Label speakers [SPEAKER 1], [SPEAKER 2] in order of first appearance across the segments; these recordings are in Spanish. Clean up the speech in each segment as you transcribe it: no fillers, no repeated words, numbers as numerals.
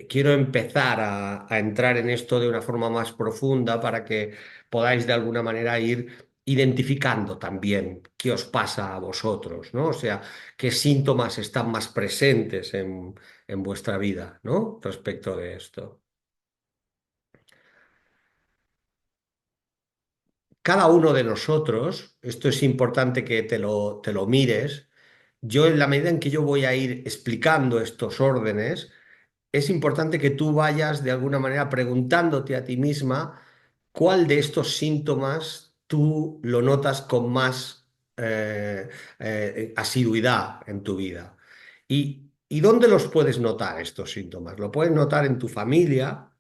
[SPEAKER 1] quiero empezar a entrar en esto de una forma más profunda para que podáis de alguna manera ir identificando también qué os pasa a vosotros, ¿no? O sea, qué síntomas están más presentes en vuestra vida, ¿no? Respecto de esto. Cada uno de nosotros, esto es importante que te lo mires, yo en la medida en que yo voy a ir explicando estos órdenes, es importante que tú vayas de alguna manera preguntándote a ti misma cuál de estos síntomas tú lo notas con más asiduidad en tu vida. ¿Y dónde los puedes notar estos síntomas? Lo puedes notar en tu familia,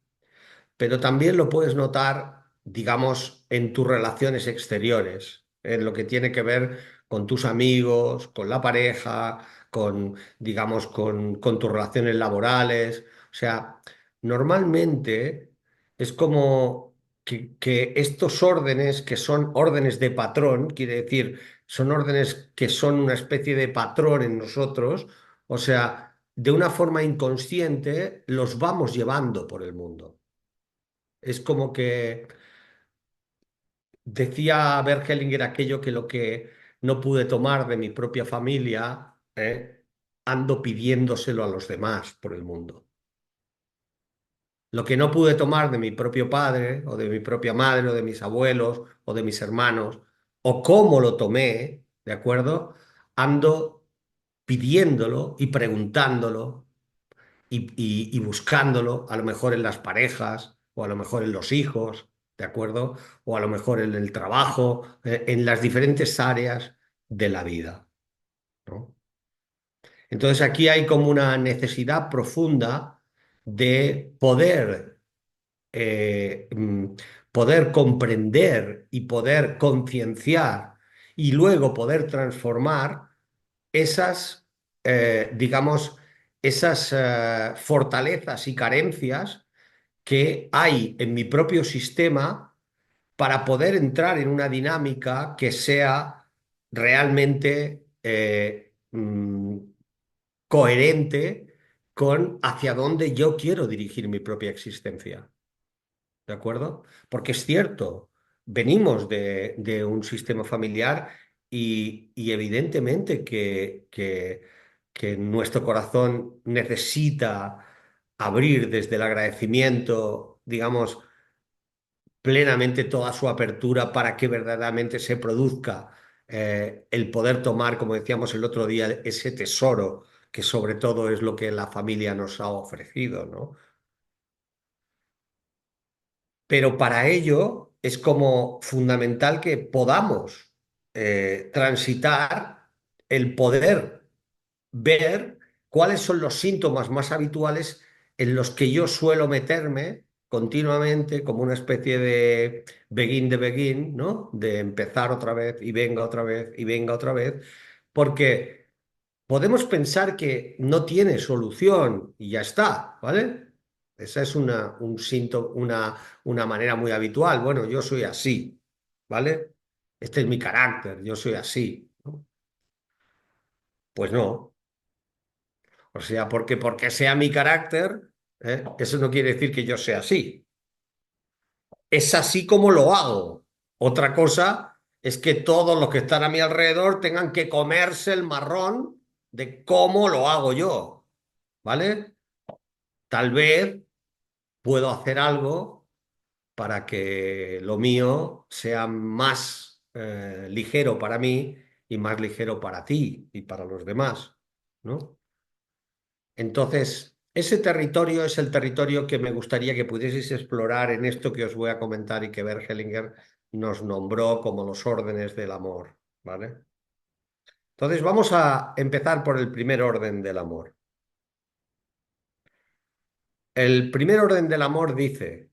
[SPEAKER 1] pero también lo puedes notar, digamos, en tus relaciones exteriores, en lo que tiene que ver con tus amigos, con la pareja, con, digamos, con tus relaciones laborales. O sea, normalmente es como que estos órdenes, que son órdenes de patrón, quiere decir, son órdenes que son una especie de patrón en nosotros, o sea, de una forma inconsciente los vamos llevando por el mundo. Es como que decía Bert Hellinger aquello que lo que no pude tomar de mi propia familia, ando pidiéndoselo a los demás por el mundo. Lo que no pude tomar de mi propio padre o de mi propia madre o de mis abuelos o de mis hermanos, o cómo lo tomé, ¿de acuerdo? Ando pidiéndolo y preguntándolo y buscándolo, a lo mejor en las parejas, o a lo mejor en los hijos, ¿de acuerdo? O a lo mejor en el trabajo, en las diferentes áreas de la vida, ¿no? Entonces aquí hay como una necesidad profunda de eh, mm, poder comprender y poder concienciar y luego poder transformar esas, digamos, esas fortalezas y carencias que hay en mi propio sistema para poder entrar en una dinámica que sea realmente coherente con hacia dónde yo quiero dirigir mi propia existencia. ¿De acuerdo? Porque es cierto, venimos de un sistema familiar y evidentemente que nuestro corazón necesita abrir desde el agradecimiento, digamos, plenamente toda su apertura para que verdaderamente se produzca el poder tomar, como decíamos el otro día, ese tesoro que sobre todo es lo que la familia nos ha ofrecido, ¿no? Pero para ello es como fundamental que podamos transitar el poder ver cuáles son los síntomas más habituales en los que yo suelo meterme continuamente como una especie de begin, ¿no? De empezar otra vez y venga otra vez y venga otra vez, porque podemos pensar que no tiene solución y ya está, ¿vale? Esa es un síntoma, una manera muy habitual. Bueno, yo soy así, ¿vale? Este es mi carácter, yo soy así, ¿no? Pues no. O sea, porque sea mi carácter, eso no quiere decir que yo sea así. Es así como lo hago. Otra cosa es que todos los que están a mi alrededor tengan que comerse el marrón de cómo lo hago yo, ¿vale? Tal vez puedo hacer algo para que lo mío sea más ligero para mí y más ligero para ti y para los demás, ¿no? Entonces, ese territorio es el territorio que me gustaría que pudieseis explorar en esto que os voy a comentar y que Bert Hellinger nos nombró como los órdenes del amor, ¿vale? Entonces, vamos a empezar por el primer orden del amor. El primer orden del amor dice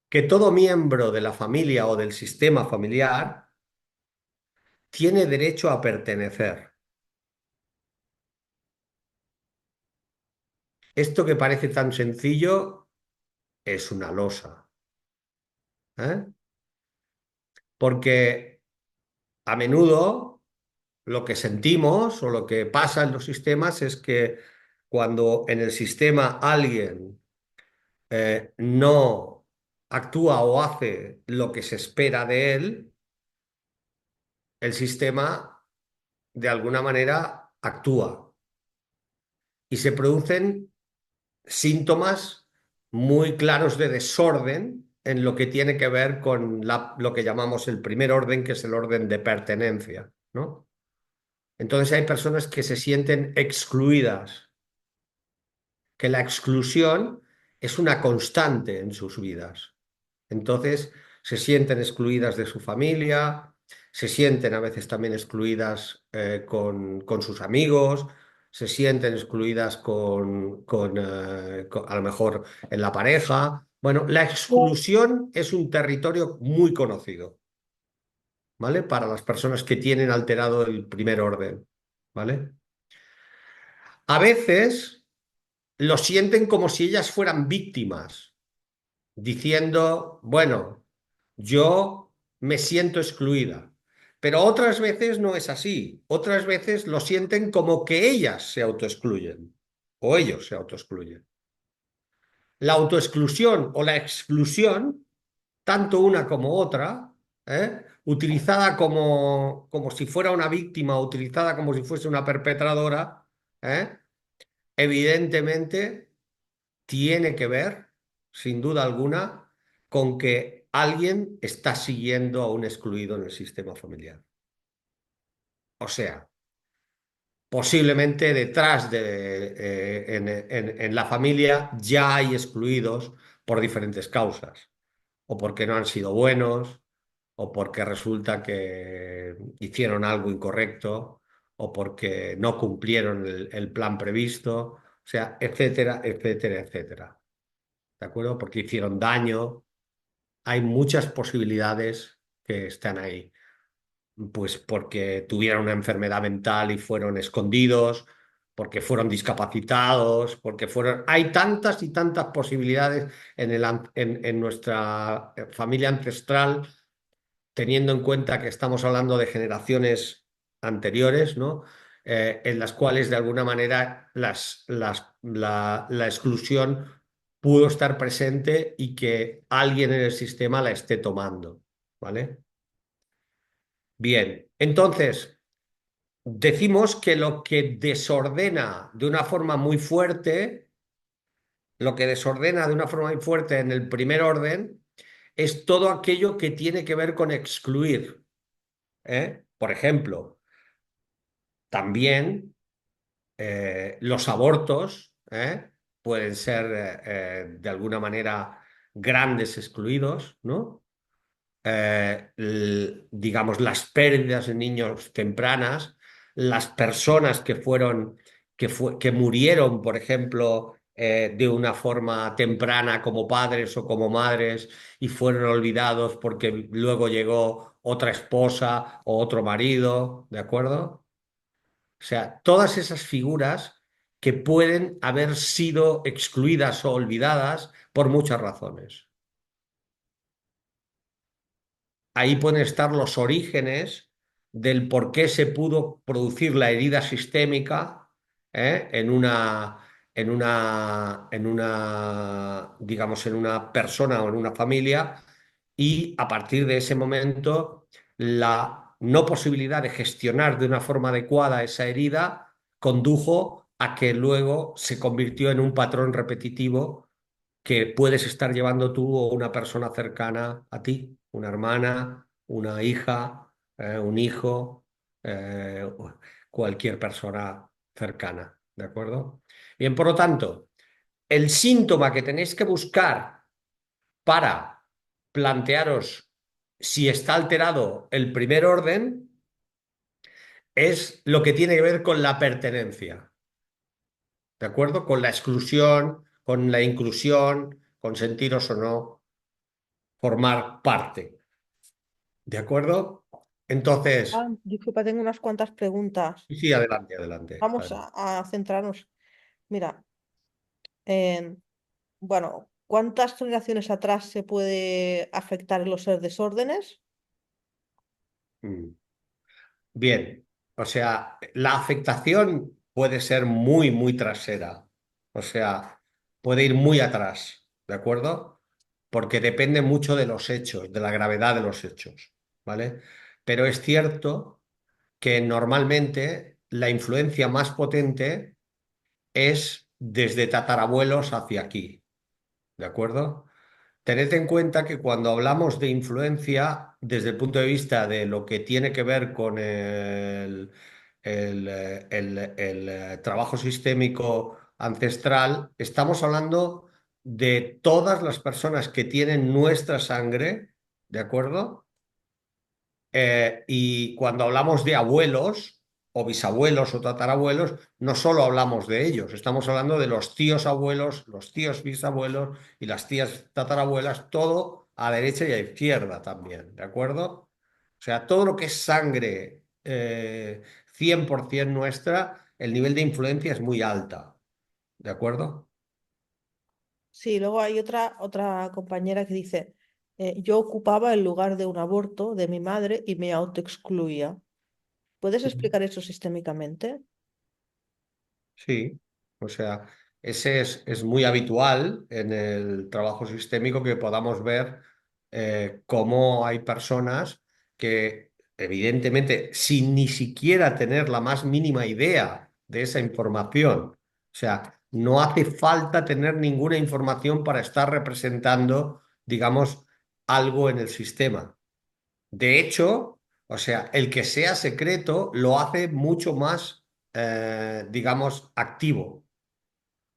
[SPEAKER 1] que todo miembro de la familia o del sistema familiar tiene derecho a pertenecer. Esto que parece tan sencillo es una losa, ¿eh? Porque a menudo lo que sentimos o lo que pasa en los sistemas es que cuando en el sistema alguien no actúa o hace lo que se espera de él, el sistema de alguna manera actúa y se producen síntomas muy claros de desorden en lo que tiene que ver con lo que llamamos el primer orden, que es el orden de pertenencia, ¿no? Entonces hay personas que se sienten excluidas, que la exclusión es una constante en sus vidas. Entonces se sienten excluidas de su familia, se sienten a veces también excluidas con sus amigos, se sienten excluidas a lo mejor en la pareja. Bueno, la exclusión es un territorio muy conocido, ¿vale? Para las personas que tienen alterado el primer orden, ¿vale? A veces lo sienten como si ellas fueran víctimas, diciendo, bueno, yo me siento excluida. Pero otras veces no es así. Otras veces lo sienten como que ellas se autoexcluyen o ellos se autoexcluyen. La autoexclusión o la exclusión, tanto una como otra, utilizada como si fuera una víctima, utilizada como si fuese una perpetradora, ¿eh? Evidentemente tiene que ver, sin duda alguna, con que alguien está siguiendo a un excluido en el sistema familiar. O sea, posiblemente detrás en la familia ya hay excluidos por diferentes causas, o porque no han sido buenos, o porque resulta que hicieron algo incorrecto, o porque no cumplieron el plan previsto, o sea, etcétera, etcétera, etcétera. ¿De acuerdo? Porque hicieron daño. Hay muchas posibilidades que están ahí. Pues porque tuvieron una enfermedad mental y fueron escondidos, porque fueron discapacitados, porque fueron... Hay tantas y tantas posibilidades en nuestra familia ancestral, teniendo en cuenta que estamos hablando de generaciones anteriores, ¿no? En las cuales de alguna manera la exclusión pudo estar presente y que alguien en el sistema la esté tomando, ¿vale? Bien, entonces decimos que lo que desordena de una forma muy fuerte, lo que desordena de una forma muy fuerte en el primer orden es todo aquello que tiene que ver con excluir, ¿eh? Por ejemplo, también los abortos pueden ser de alguna manera grandes excluidos, ¿no? Digamos, las pérdidas de niños tempranas, las personas que murieron, por ejemplo, de una forma temprana como padres o como madres y fueron olvidados porque luego llegó otra esposa o otro marido, ¿de acuerdo? O sea, todas esas figuras que pueden haber sido excluidas o olvidadas por muchas razones. Ahí pueden estar los orígenes del por qué se pudo producir la herida sistémica digamos, en una persona o en una familia, y a partir de ese momento la no posibilidad de gestionar de una forma adecuada esa herida condujo a que luego se convirtió en un patrón repetitivo que puedes estar llevando tú o una persona cercana a ti, una hermana, una hija, un hijo, eh, cualquier persona cercana, ¿de acuerdo? Bien, por lo tanto, el síntoma que tenéis que buscar para plantearos si está alterado el primer orden es lo que tiene que ver con la pertenencia, ¿de acuerdo? Con la exclusión, con la inclusión, con sentiros o no formar parte. ¿De acuerdo? Entonces,
[SPEAKER 2] Disculpa, tengo unas cuantas preguntas.
[SPEAKER 1] sí, sí, adelante, adelante,
[SPEAKER 2] Vamos
[SPEAKER 1] adelante.
[SPEAKER 2] a centrarnos. Mira, en, bueno, ¿cuántas generaciones atrás se puede afectar los desórdenes?
[SPEAKER 1] Mm. Bien, o sea, la afectación puede ser muy, muy trasera. O sea, puede ir muy atrás, ¿de acuerdo? Porque depende mucho de los hechos, de la gravedad de los hechos, ¿vale? Pero es cierto que normalmente la influencia más potente es desde tatarabuelos hacia aquí, ¿de acuerdo? Tened en cuenta que cuando hablamos de influencia, desde el punto de vista de lo que tiene que ver con el trabajo sistémico ancestral, estamos hablando de todas las personas que tienen nuestra sangre, ¿de acuerdo? Y cuando hablamos de abuelos o bisabuelos o tatarabuelos, no solo hablamos de ellos, estamos hablando de los tíos abuelos, los tíos bisabuelos y las tías tatarabuelas, todo a derecha y a izquierda también, ¿de acuerdo? O sea, todo lo que es sangre 100% nuestra, el nivel de influencia es muy alta, ¿de acuerdo?
[SPEAKER 2] Sí, luego hay otra compañera que dice, yo ocupaba el lugar de un aborto de mi madre y me autoexcluía. ¿Puedes explicar eso sistémicamente?
[SPEAKER 1] Sí, o sea, ese es muy habitual en el trabajo sistémico que podamos ver cómo hay personas que, evidentemente, sin ni siquiera tener la más mínima idea de esa información, o sea, no hace falta tener ninguna información para estar representando, digamos, algo en el sistema. De hecho, o sea, el que sea secreto lo hace mucho más, digamos, activo.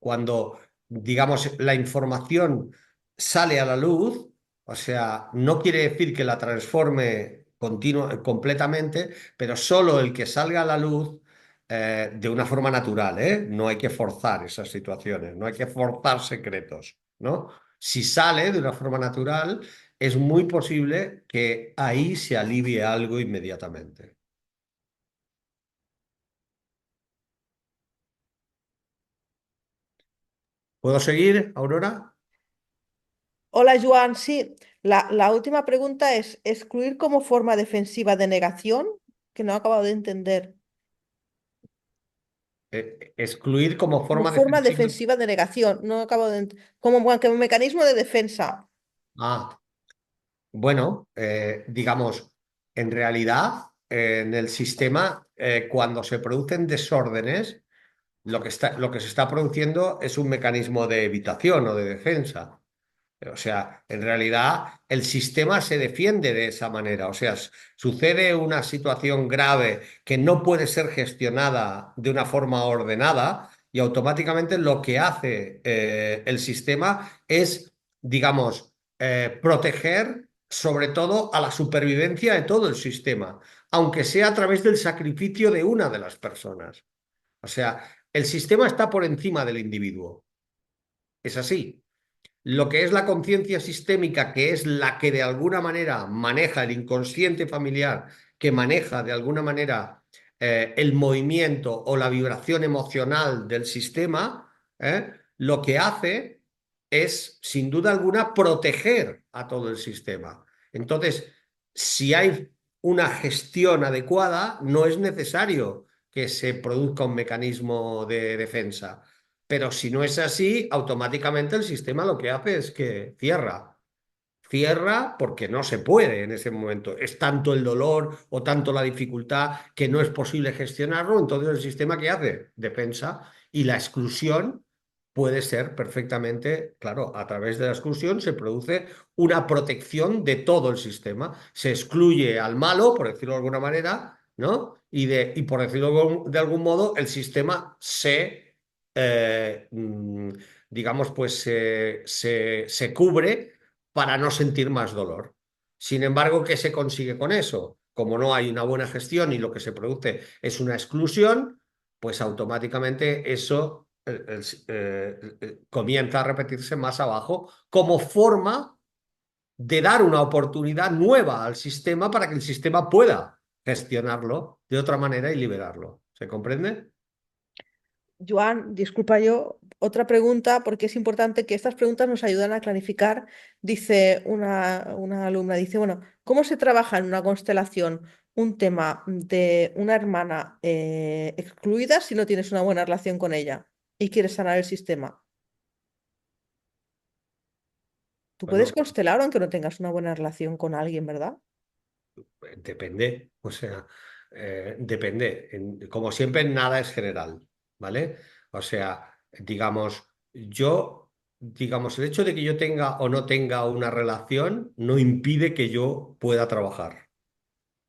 [SPEAKER 1] Cuando, digamos, la información sale a la luz, o sea, no quiere decir que la transforme completamente, pero solo el que salga a la luz de una forma natural, ¿eh? No hay que forzar esas situaciones, no hay que forzar secretos, ¿no? Si sale de una forma natural, es muy posible que ahí se alivie algo inmediatamente. ¿Puedo seguir, Aurora?
[SPEAKER 2] Hola, Joan. Sí, la última pregunta es, ¿excluir como forma defensiva de negación? Que no he acabado de entender.
[SPEAKER 1] Excluir como
[SPEAKER 2] Como
[SPEAKER 1] forma
[SPEAKER 2] forma
[SPEAKER 1] defensiva.
[SPEAKER 2] defensiva de negación, no acabo de como, como mecanismo de defensa.
[SPEAKER 1] Ah, bueno, digamos, en realidad, en el sistema, cuando se producen desórdenes, lo que se está produciendo es un mecanismo de evitación o de defensa. O sea, en realidad el sistema se defiende de esa manera. O sea, sucede una situación grave que no puede ser gestionada de una forma ordenada y automáticamente lo que hace el sistema es, digamos, proteger sobre todo a la supervivencia de todo el sistema, aunque sea a través del sacrificio de una de las personas. O sea, el sistema está por encima del individuo. Es así. Lo que es la conciencia sistémica, que es la que de alguna manera maneja el inconsciente familiar, que maneja de alguna manera el movimiento o la vibración emocional del sistema, lo que hace es, sin duda alguna, proteger a todo el sistema. Entonces, si hay una gestión adecuada, no es necesario que se produzca un mecanismo de defensa. Pero si no es así, automáticamente el sistema lo que hace es que cierra. Cierra porque no se puede en ese momento. Es tanto el dolor o tanto la dificultad que no es posible gestionarlo. Entonces el sistema ¿qué hace? Defensa. Y la exclusión puede ser perfectamente, claro, a través de la exclusión se produce una protección de todo el sistema. Se excluye al malo, por decirlo de alguna manera, ¿no? Y por decirlo de algún modo, el sistema eh, mm, digamos, pues se cubre para no sentir más dolor. Sin embargo, ¿qué se consigue con eso? Como no hay una buena gestión y lo que se produce es una exclusión, pues automáticamente eso comienza a repetirse más abajo como forma de dar una oportunidad nueva al sistema para que el sistema pueda gestionarlo de otra manera y liberarlo. ¿Se comprende?
[SPEAKER 2] Joan, disculpa yo, otra pregunta, porque es importante que estas preguntas nos ayudan a clarificar. Dice una alumna, dice, bueno, ¿cómo se trabaja en una constelación un tema de una hermana excluida si no tienes una buena relación con ella? y quieres sanar el sistema. Tú puedes
[SPEAKER 1] Bueno,
[SPEAKER 2] constelar aunque no tengas una buena relación con alguien, ¿verdad?
[SPEAKER 1] depende, o sea, depende. Como siempre, nada es general, ¿vale? O sea, digamos, el hecho de que yo tenga o no tenga una relación no impide que yo pueda trabajar,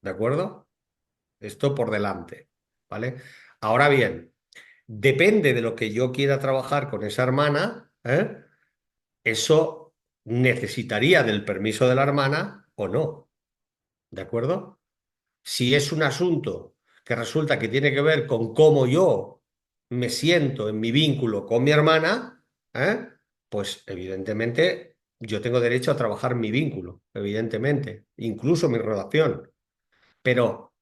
[SPEAKER 1] ¿de acuerdo? Esto por delante, ¿vale? Ahora bien, depende de lo que yo quiera trabajar con esa hermana, ¿eh? Eso necesitaría del permiso de la hermana o no, ¿de acuerdo? Si es un asunto que resulta que tiene que ver con cómo yo me siento en mi vínculo con mi hermana, ¿eh? Pues evidentemente yo tengo derecho a trabajar mi vínculo, evidentemente, incluso mi relación. Pero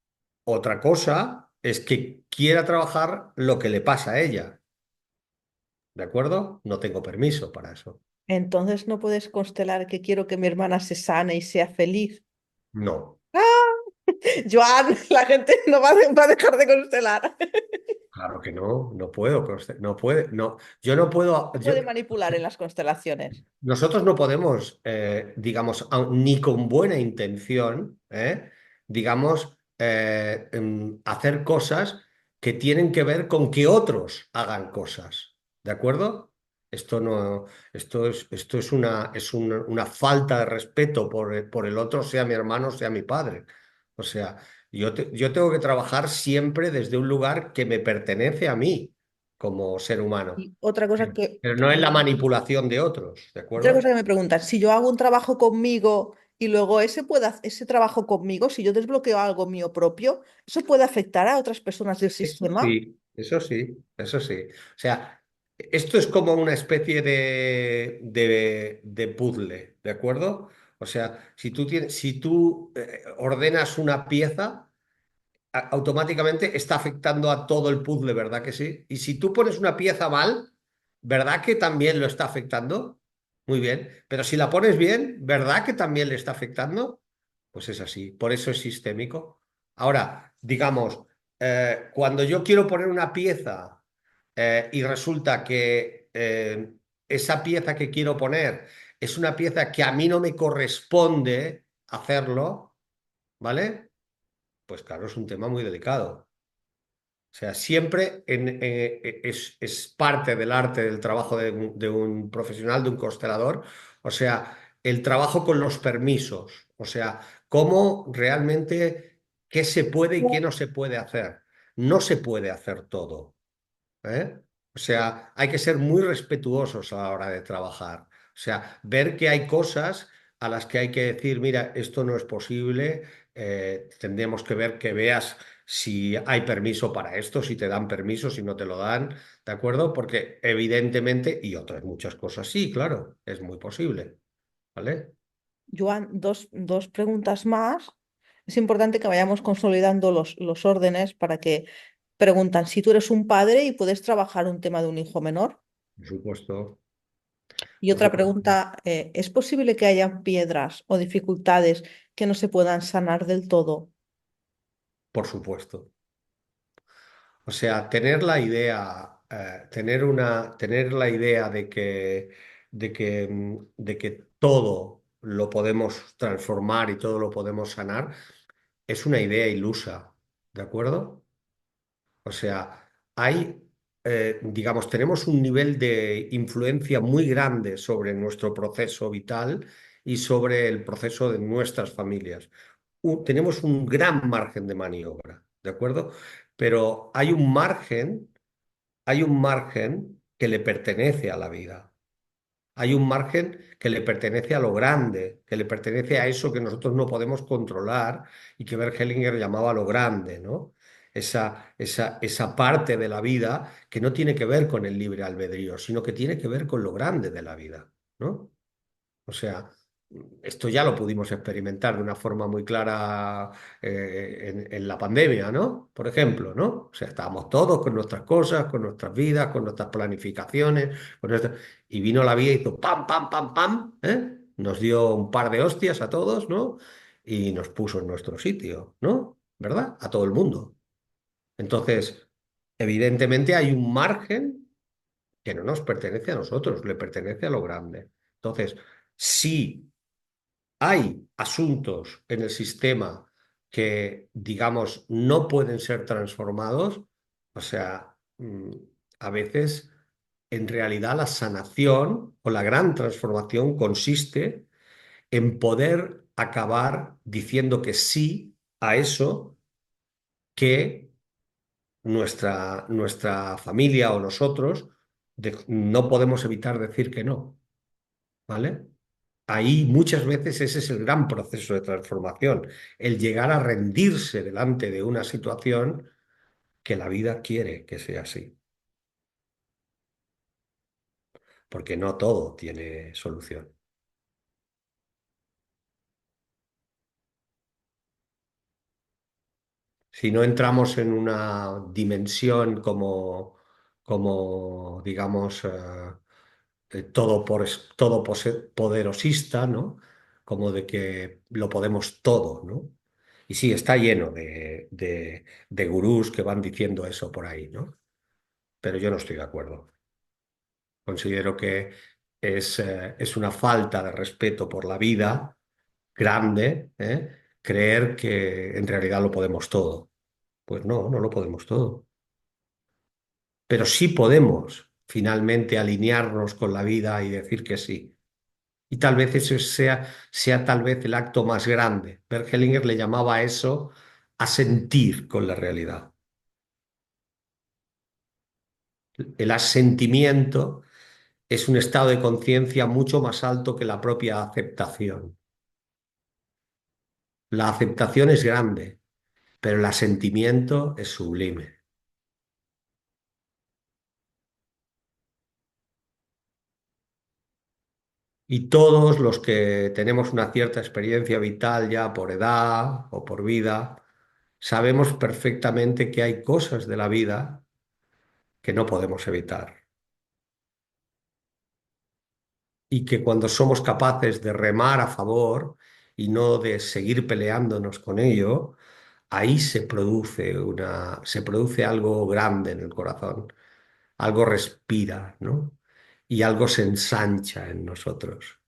[SPEAKER 1] otra cosa es que quiera trabajar lo que le pasa a ella, ¿de acuerdo? No tengo permiso para eso.
[SPEAKER 2] Entonces no puedes constelar que quiero que mi hermana se sane y sea feliz.
[SPEAKER 1] No.
[SPEAKER 2] Joan, la gente no va a dejar de constelar.
[SPEAKER 1] Claro que no, no puedo, no puede, no, yo no puedo,
[SPEAKER 2] Puede manipular en las constelaciones.
[SPEAKER 1] nosotros no podemos, digamos, ni con buena intención, digamos, hacer cosas que tienen que ver con que otros hagan cosas, ¿de acuerdo? Esto no, esto es una falta de respeto por el otro, sea mi hermano, sea mi padre. O sea, yo tengo que trabajar siempre desde un lugar que me pertenece a mí como ser humano,
[SPEAKER 2] Y otra cosa
[SPEAKER 1] pero no es la manipulación de otros, ¿de
[SPEAKER 2] otra cosa
[SPEAKER 1] acuerdo?
[SPEAKER 2] que me preguntan, si yo hago un trabajo conmigo y luego ese trabajo conmigo, si yo desbloqueo algo mío propio, ¿eso puede afectar a otras personas del
[SPEAKER 1] Eso
[SPEAKER 2] sistema?
[SPEAKER 1] sí, eso sí, eso sí. O sea, esto es como una especie de puzzle, ¿de acuerdo? O sea, si tú ordenas una pieza, automáticamente está afectando a todo el puzzle, ¿verdad que sí? Y si tú pones una pieza mal, ¿verdad que también lo está afectando? Muy bien. Pero si la pones bien, ¿verdad que también le está afectando? Pues es así. Por eso es sistémico. Ahora, digamos, cuando yo quiero poner una pieza y resulta que esa pieza que quiero poner es una pieza que a mí no me corresponde hacerlo, ¿vale? Pues claro, es un tema muy delicado. O sea, siempre es parte del arte del trabajo de un profesional, de un constelador. O sea, el trabajo con los permisos. O sea, cómo realmente, qué se puede y qué no se puede hacer. No se puede hacer todo. ¿Eh? O sea, hay que ser muy respetuosos a la hora de trabajar. O sea, ver que hay cosas a las que hay que decir, mira, esto no es posible, tendremos que ver que veas si hay permiso para esto, si te dan permiso, si no te lo dan, ¿de acuerdo? Porque evidentemente, y otras muchas cosas, sí, claro, es muy posible, ¿vale?
[SPEAKER 2] Joan, dos preguntas más. Es importante que vayamos consolidando los órdenes para que preguntan si tú eres un padre y puedes trabajar un tema de un hijo menor.
[SPEAKER 1] Por supuesto,
[SPEAKER 2] Y
[SPEAKER 1] por
[SPEAKER 2] otra
[SPEAKER 1] supuesto,
[SPEAKER 2] pregunta, ¿es posible que haya piedras o dificultades que no se puedan sanar del todo?
[SPEAKER 1] por supuesto. O sea, tener la idea de que todo lo podemos transformar y todo lo podemos sanar es una idea ilusa, ¿de acuerdo? O sea, digamos, tenemos un nivel de influencia muy grande sobre nuestro proceso vital y sobre el proceso de nuestras familias. Tenemos un gran margen de maniobra, ¿de acuerdo? Pero hay un margen que le pertenece a la vida. Hay un margen que le pertenece a lo grande, que le pertenece a eso que nosotros no podemos controlar y que Bert Hellinger llamaba lo grande, ¿no? Esa parte de la vida que no tiene que ver con el libre albedrío, sino que tiene que ver con lo grande de la vida, ¿no? O sea, esto ya lo pudimos experimentar de una forma muy clara en la pandemia, ¿no? Por ejemplo, ¿no? O sea, estábamos todos con nuestras cosas, con nuestras vidas, con nuestras planificaciones, y vino la vida y hizo pam, pam, pam, pam, ¿eh? Nos dio un par de hostias a todos, ¿no? Y nos puso en nuestro sitio, ¿no? ¿Verdad? A todo el mundo. Entonces, evidentemente hay un margen que no nos pertenece a nosotros, le pertenece a lo grande. Entonces, si hay asuntos en el sistema que, digamos, no pueden ser transformados, o sea, a veces, en realidad, la sanación o la gran transformación consiste en poder acabar diciendo que sí a eso que nuestra familia o nosotros no podemos evitar decir que no, ¿vale? Ahí muchas veces ese es el gran proceso de transformación, el llegar a rendirse delante de una situación que la vida quiere que sea así, porque no todo tiene solución. Si no entramos en una dimensión como digamos, todopoderosista, ¿no? Como de que lo podemos todo, ¿no? Y sí, está lleno de gurús que van diciendo eso por ahí, ¿no? Pero yo no estoy de acuerdo. Considero que es una falta de respeto por la vida grande, ¿eh? Creer que en realidad lo podemos todo. Pues no, no lo podemos todo. Pero sí podemos finalmente alinearnos con la vida y decir que sí. Y tal vez eso sea tal vez el acto más grande. Bert Hellinger le llamaba a eso asentir con la realidad. El asentimiento es un estado de conciencia mucho más alto que la propia aceptación. La aceptación es grande, pero el asentimiento es sublime. Y todos los que tenemos una cierta experiencia vital ya por edad o por vida, sabemos perfectamente que hay cosas de la vida que no podemos evitar y que cuando somos capaces de remar a favor y no de seguir peleándonos con ello, ahí se produce algo grande en el corazón, algo respira, ¿no? Y algo se ensancha en nosotros.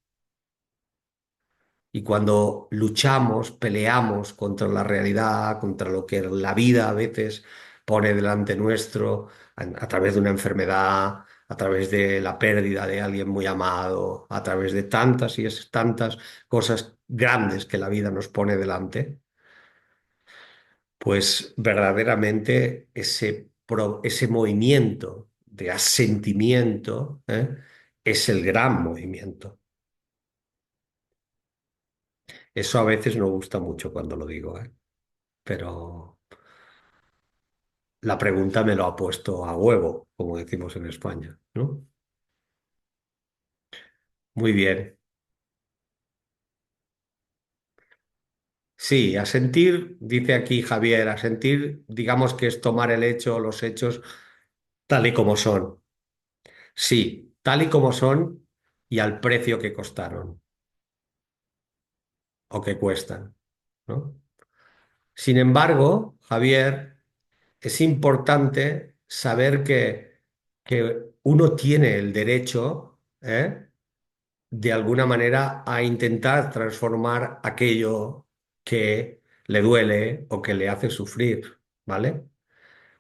[SPEAKER 1] Y cuando luchamos, peleamos contra la realidad, contra lo que la vida a veces pone delante nuestro, a través de una enfermedad, a través de la pérdida de alguien muy amado, a través de tantas y tantas cosas grandes que la vida nos pone delante, pues verdaderamente ese movimiento de asentimiento, es el gran movimiento. Eso a veces no gusta mucho cuando lo digo, ¿eh? Pero la pregunta me lo ha puesto a huevo, como decimos en España, ¿no? Muy bien. Sí, asentir, dice aquí Javier, asentir, digamos que es tomar el hecho o los hechos tal y como son. Sí, tal y como son y al precio que costaron o que cuestan, ¿no? Sin embargo, Javier, es importante saber que uno tiene el derecho, de alguna manera a intentar transformar aquello que le duele o que le hace sufrir, ¿vale?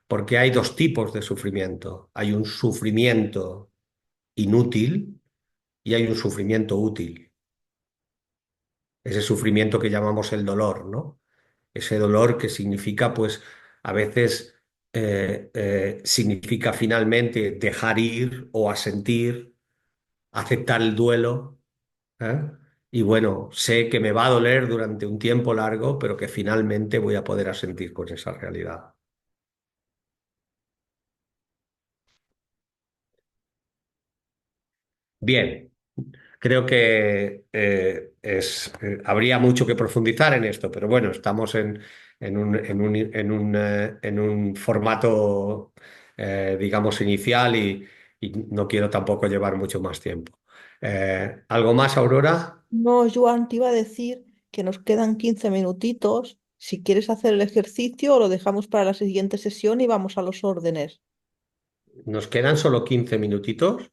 [SPEAKER 1] Porque hay dos tipos de sufrimiento. Hay un sufrimiento inútil y hay un sufrimiento útil. Ese sufrimiento que llamamos el dolor, ¿no? Ese dolor que significa, pues, a veces significa finalmente dejar ir o asentir, aceptar el duelo. ¿Eh? Y bueno, sé que me va a doler durante un tiempo largo, pero que finalmente voy a poder asentir con esa realidad. Bien, creo que habría mucho que profundizar en esto, pero bueno, estamos en un formato, digamos, inicial y no quiero tampoco llevar mucho más tiempo. ¿Algo más, Aurora?
[SPEAKER 2] No, Joan, te iba a decir que nos quedan 15 minutitos. Si quieres hacer el ejercicio, lo dejamos para la siguiente sesión y vamos a los órdenes.
[SPEAKER 1] Nos quedan solo 15 minutitos.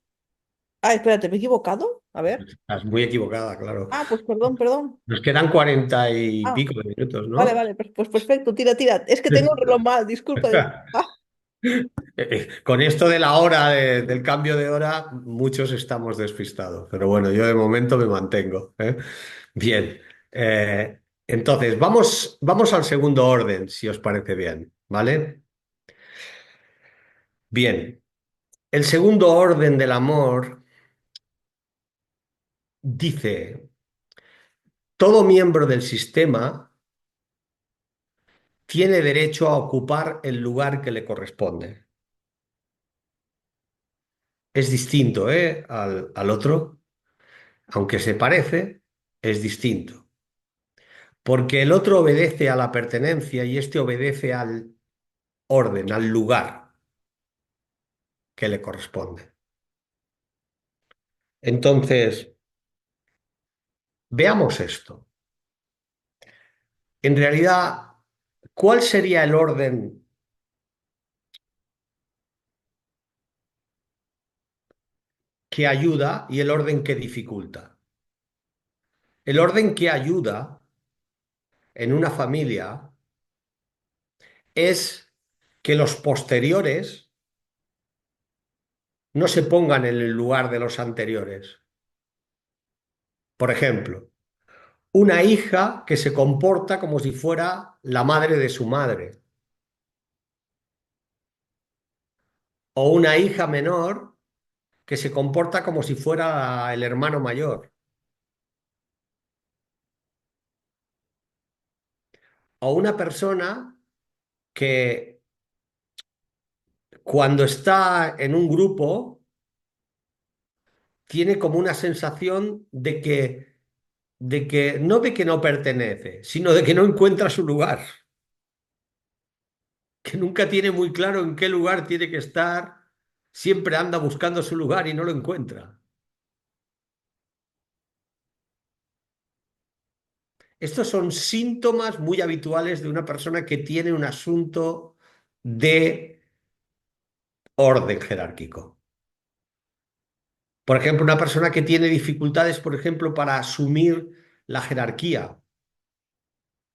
[SPEAKER 2] Ah, espérate, ¿me he equivocado? A ver.
[SPEAKER 1] Estás muy equivocada, claro.
[SPEAKER 2] Ah, pues perdón, perdón.
[SPEAKER 1] Nos quedan 40 y
[SPEAKER 2] Ah,
[SPEAKER 1] pico de minutos,
[SPEAKER 2] vale,
[SPEAKER 1] ¿no?
[SPEAKER 2] vale, pues perfecto, tira, tira. Es que tengo el reloj mal, disculpa, disculpa.
[SPEAKER 1] Con esto de la hora, del cambio de hora, muchos estamos despistados. Pero bueno, yo de momento me mantengo, ¿eh? Bien. Entonces, vamos al segundo orden, si os parece bien, ¿vale? Bien. El segundo orden del amor dice, todo miembro del sistema tiene derecho a ocupar el lugar que le corresponde. Es distinto, ¿eh? Al otro, aunque se parece, es distinto. Porque el otro obedece a la pertenencia y este obedece al orden, al lugar que le corresponde. Entonces, veamos esto. En realidad, ¿cuál sería el orden que ayuda y el orden que dificulta? El orden que ayuda en una familia es que los posteriores no se pongan en el lugar de los anteriores. Por ejemplo, una hija que se comporta como si fuera la madre de su madre, o una hija menor que se comporta como si fuera el hermano mayor, o una persona que cuando está en un grupo tiene como una sensación de que no de que no pertenece, sino de que no encuentra su lugar, que nunca tiene muy claro en qué lugar tiene que estar, siempre anda buscando su lugar y no lo encuentra. Estos son síntomas muy habituales de una persona que tiene un asunto de orden jerárquico. Por ejemplo, una persona que tiene dificultades, por ejemplo, para asumir la jerarquía,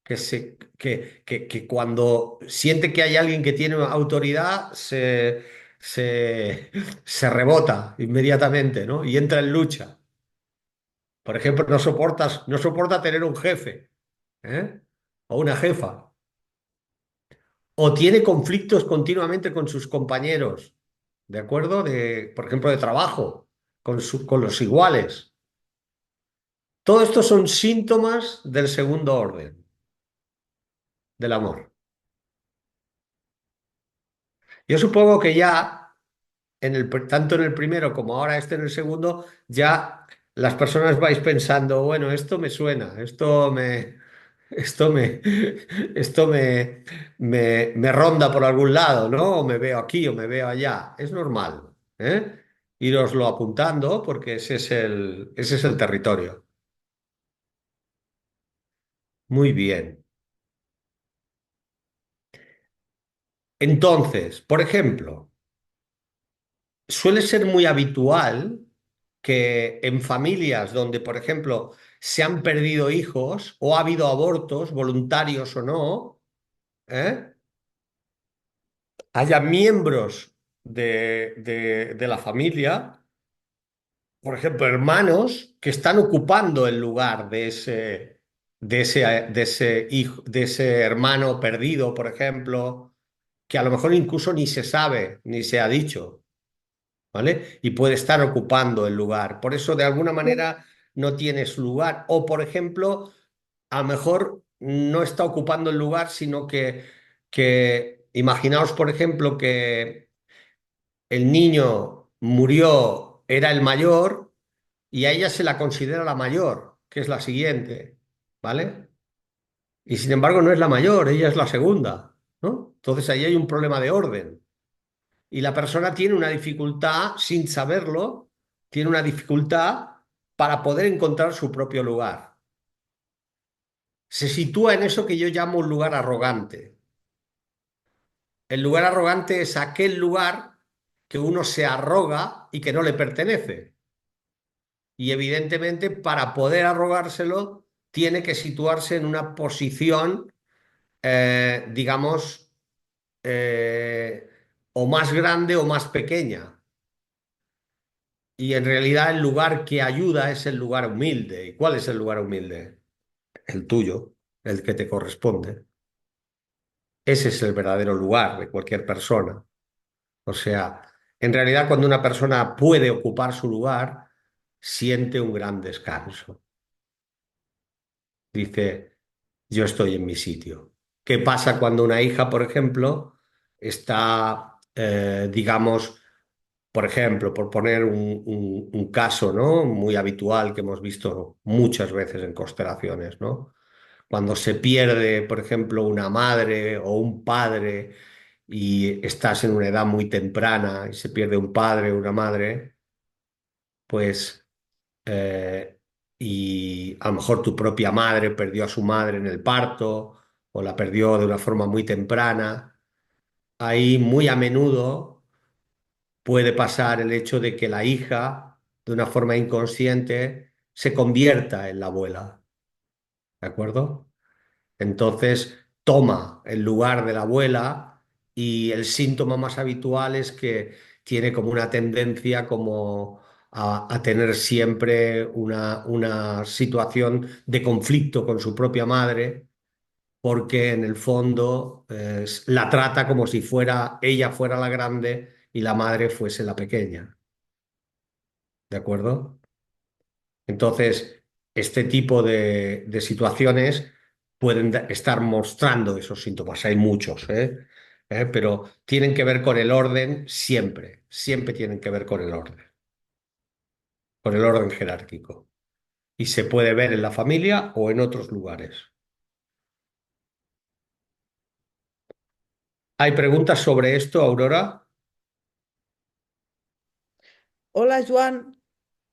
[SPEAKER 1] que cuando siente que hay alguien que tiene autoridad, se, se rebota inmediatamente, ¿no? Y entra en lucha. Por ejemplo, no soporta tener un jefe, ¿eh? O una jefa. O tiene conflictos continuamente con sus compañeros, ¿de acuerdo? Por ejemplo, de trabajo, con los iguales. Todo esto son síntomas del segundo orden, del amor. Yo supongo que ya, tanto en el primero como ahora en el segundo, ya las personas vais pensando, bueno, esto me suena, esto me, esto me ronda por algún lado, ¿no? O me veo aquí o me veo allá. Es normal, ¿eh? Iroslo apuntando porque ese es el territorio. Muy bien. Entonces, por ejemplo, suele ser muy habitual que en familias donde, por ejemplo, se han perdido hijos o ha habido abortos, voluntarios o no, ¿eh? Haya miembros de la familia, por ejemplo, hermanos que están ocupando el lugar de ese hijo, de ese hermano perdido, por ejemplo, que a lo mejor incluso ni se sabe, ni se ha dicho. ¿Vale? Y puede estar ocupando el lugar. Por eso, de alguna manera, no tienes lugar. O, por ejemplo, a lo mejor no está ocupando el lugar, sino que imaginaos, por ejemplo, que el niño murió, era el mayor, y a ella se la considera la mayor, que es la siguiente, ¿vale? Y sin embargo no es la mayor, ella es la segunda, ¿no? Entonces ahí hay un problema de orden. Y la persona tiene una dificultad, sin saberlo, tiene una dificultad para poder encontrar su propio lugar. Se sitúa en eso que yo llamo un lugar arrogante. El lugar arrogante es aquel lugar que uno se arroga y que no le pertenece. Y evidentemente para poder arrogárselo tiene que situarse en una posición, digamos, eh, o más grande o más pequeña. Y en realidad el lugar que ayuda es el lugar humilde. ¿Y cuál es el lugar humilde? El tuyo, el que te corresponde. Ese es el verdadero lugar de cualquier persona. O sea, en realidad cuando una persona puede ocupar su lugar, siente un gran descanso. Dice, yo estoy en mi sitio. ¿Qué pasa cuando una hija, por ejemplo, está, digamos, por ejemplo, por poner un caso, ¿no? Muy habitual que hemos visto muchas veces en constelaciones, ¿no? Cuando se pierde, por ejemplo, una madre o un padre y estás en una edad muy temprana y se pierde un padre o una madre, pues, y a lo mejor tu propia madre perdió a su madre en el parto o la perdió de una forma muy temprana, ahí muy a menudo puede pasar el hecho de que la hija, de una forma inconsciente, se convierta en la abuela, ¿de acuerdo? Entonces toma el lugar de la abuela y el síntoma más habitual es que tiene como una tendencia como a tener siempre una situación de conflicto con su propia madre, porque en el fondo la trata como si fuera ella fuera la grande y la madre fuese la pequeña, ¿de acuerdo? Entonces, este tipo de situaciones pueden estar mostrando esos síntomas. Hay muchos, ¿eh? Pero tienen que ver con el orden siempre, siempre tienen que ver con el orden jerárquico. Y se puede ver en la familia o en otros lugares. ¿Hay preguntas sobre esto, Aurora?
[SPEAKER 2] Hola, Joan.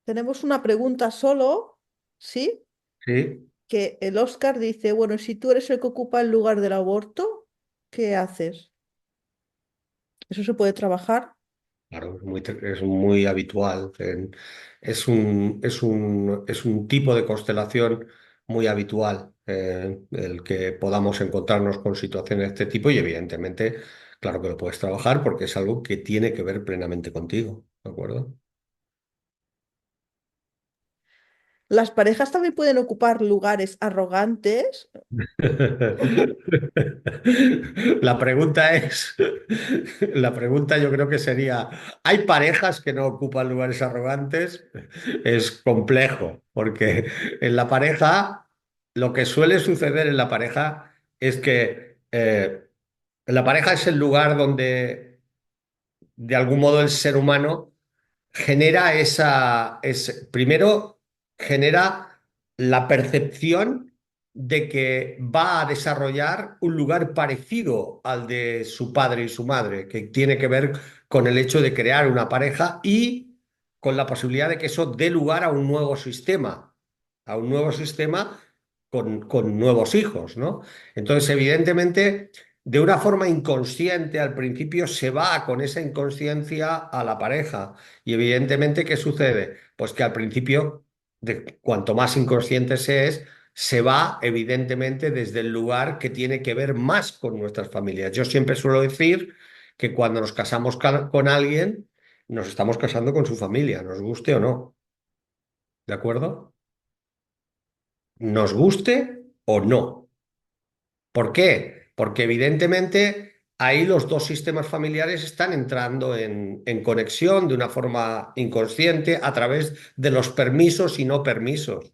[SPEAKER 2] Tenemos una pregunta solo, ¿sí?
[SPEAKER 1] Sí,
[SPEAKER 2] Que el Oscar dice, bueno, si tú eres el que ocupa el lugar del aborto, ¿qué haces? ¿Eso se puede trabajar?
[SPEAKER 1] claro, es muy habitual. Es un tipo de constelación muy habitual, el que podamos encontrarnos con situaciones de este tipo y evidentemente, claro que lo puedes trabajar porque es algo que tiene que ver plenamente contigo, ¿de acuerdo?
[SPEAKER 2] ¿Las parejas también pueden ocupar lugares arrogantes?
[SPEAKER 1] La pregunta es, la pregunta yo creo que sería, ¿hay parejas que no ocupan lugares arrogantes? Es complejo, porque en la pareja, lo que suele suceder en la pareja es que la pareja es el lugar donde de algún modo el ser humano genera primero genera la percepción de que va a desarrollar un lugar parecido al de su padre y su madre, que tiene que ver con el hecho de crear una pareja y con la posibilidad de que eso dé lugar a un nuevo sistema con nuevos hijos, ¿no? Entonces, evidentemente, de una forma inconsciente, al principio se va con esa inconsciencia a la pareja. Y evidentemente, ¿qué sucede? Pues que al principio, cuanto más inconsciente se va evidentemente desde el lugar que tiene que ver más con nuestras familias. Yo siempre suelo decir que cuando nos casamos con alguien, nos estamos casando con su familia, nos guste o no, ¿de acuerdo? Nos guste o no. ¿Por qué? Porque evidentemente ahí los dos sistemas familiares están entrando en conexión de una forma inconsciente a través de los permisos y no permisos.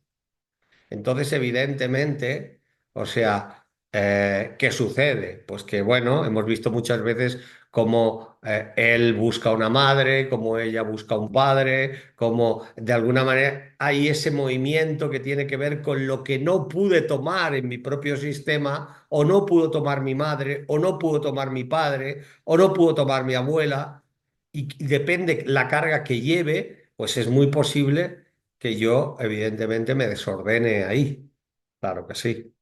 [SPEAKER 1] Entonces, evidentemente, o sea, ¿qué sucede? Pues que, bueno, hemos visto muchas veces cómo él busca una madre, cómo ella busca un padre, cómo de alguna manera hay ese movimiento que tiene que ver con lo que no pude tomar en mi propio sistema, o no pudo tomar mi madre, o no pudo tomar mi padre, o no pudo tomar mi abuela, y depende la carga que lleve, pues es muy posible que yo, evidentemente, me desordene ahí. Claro que sí.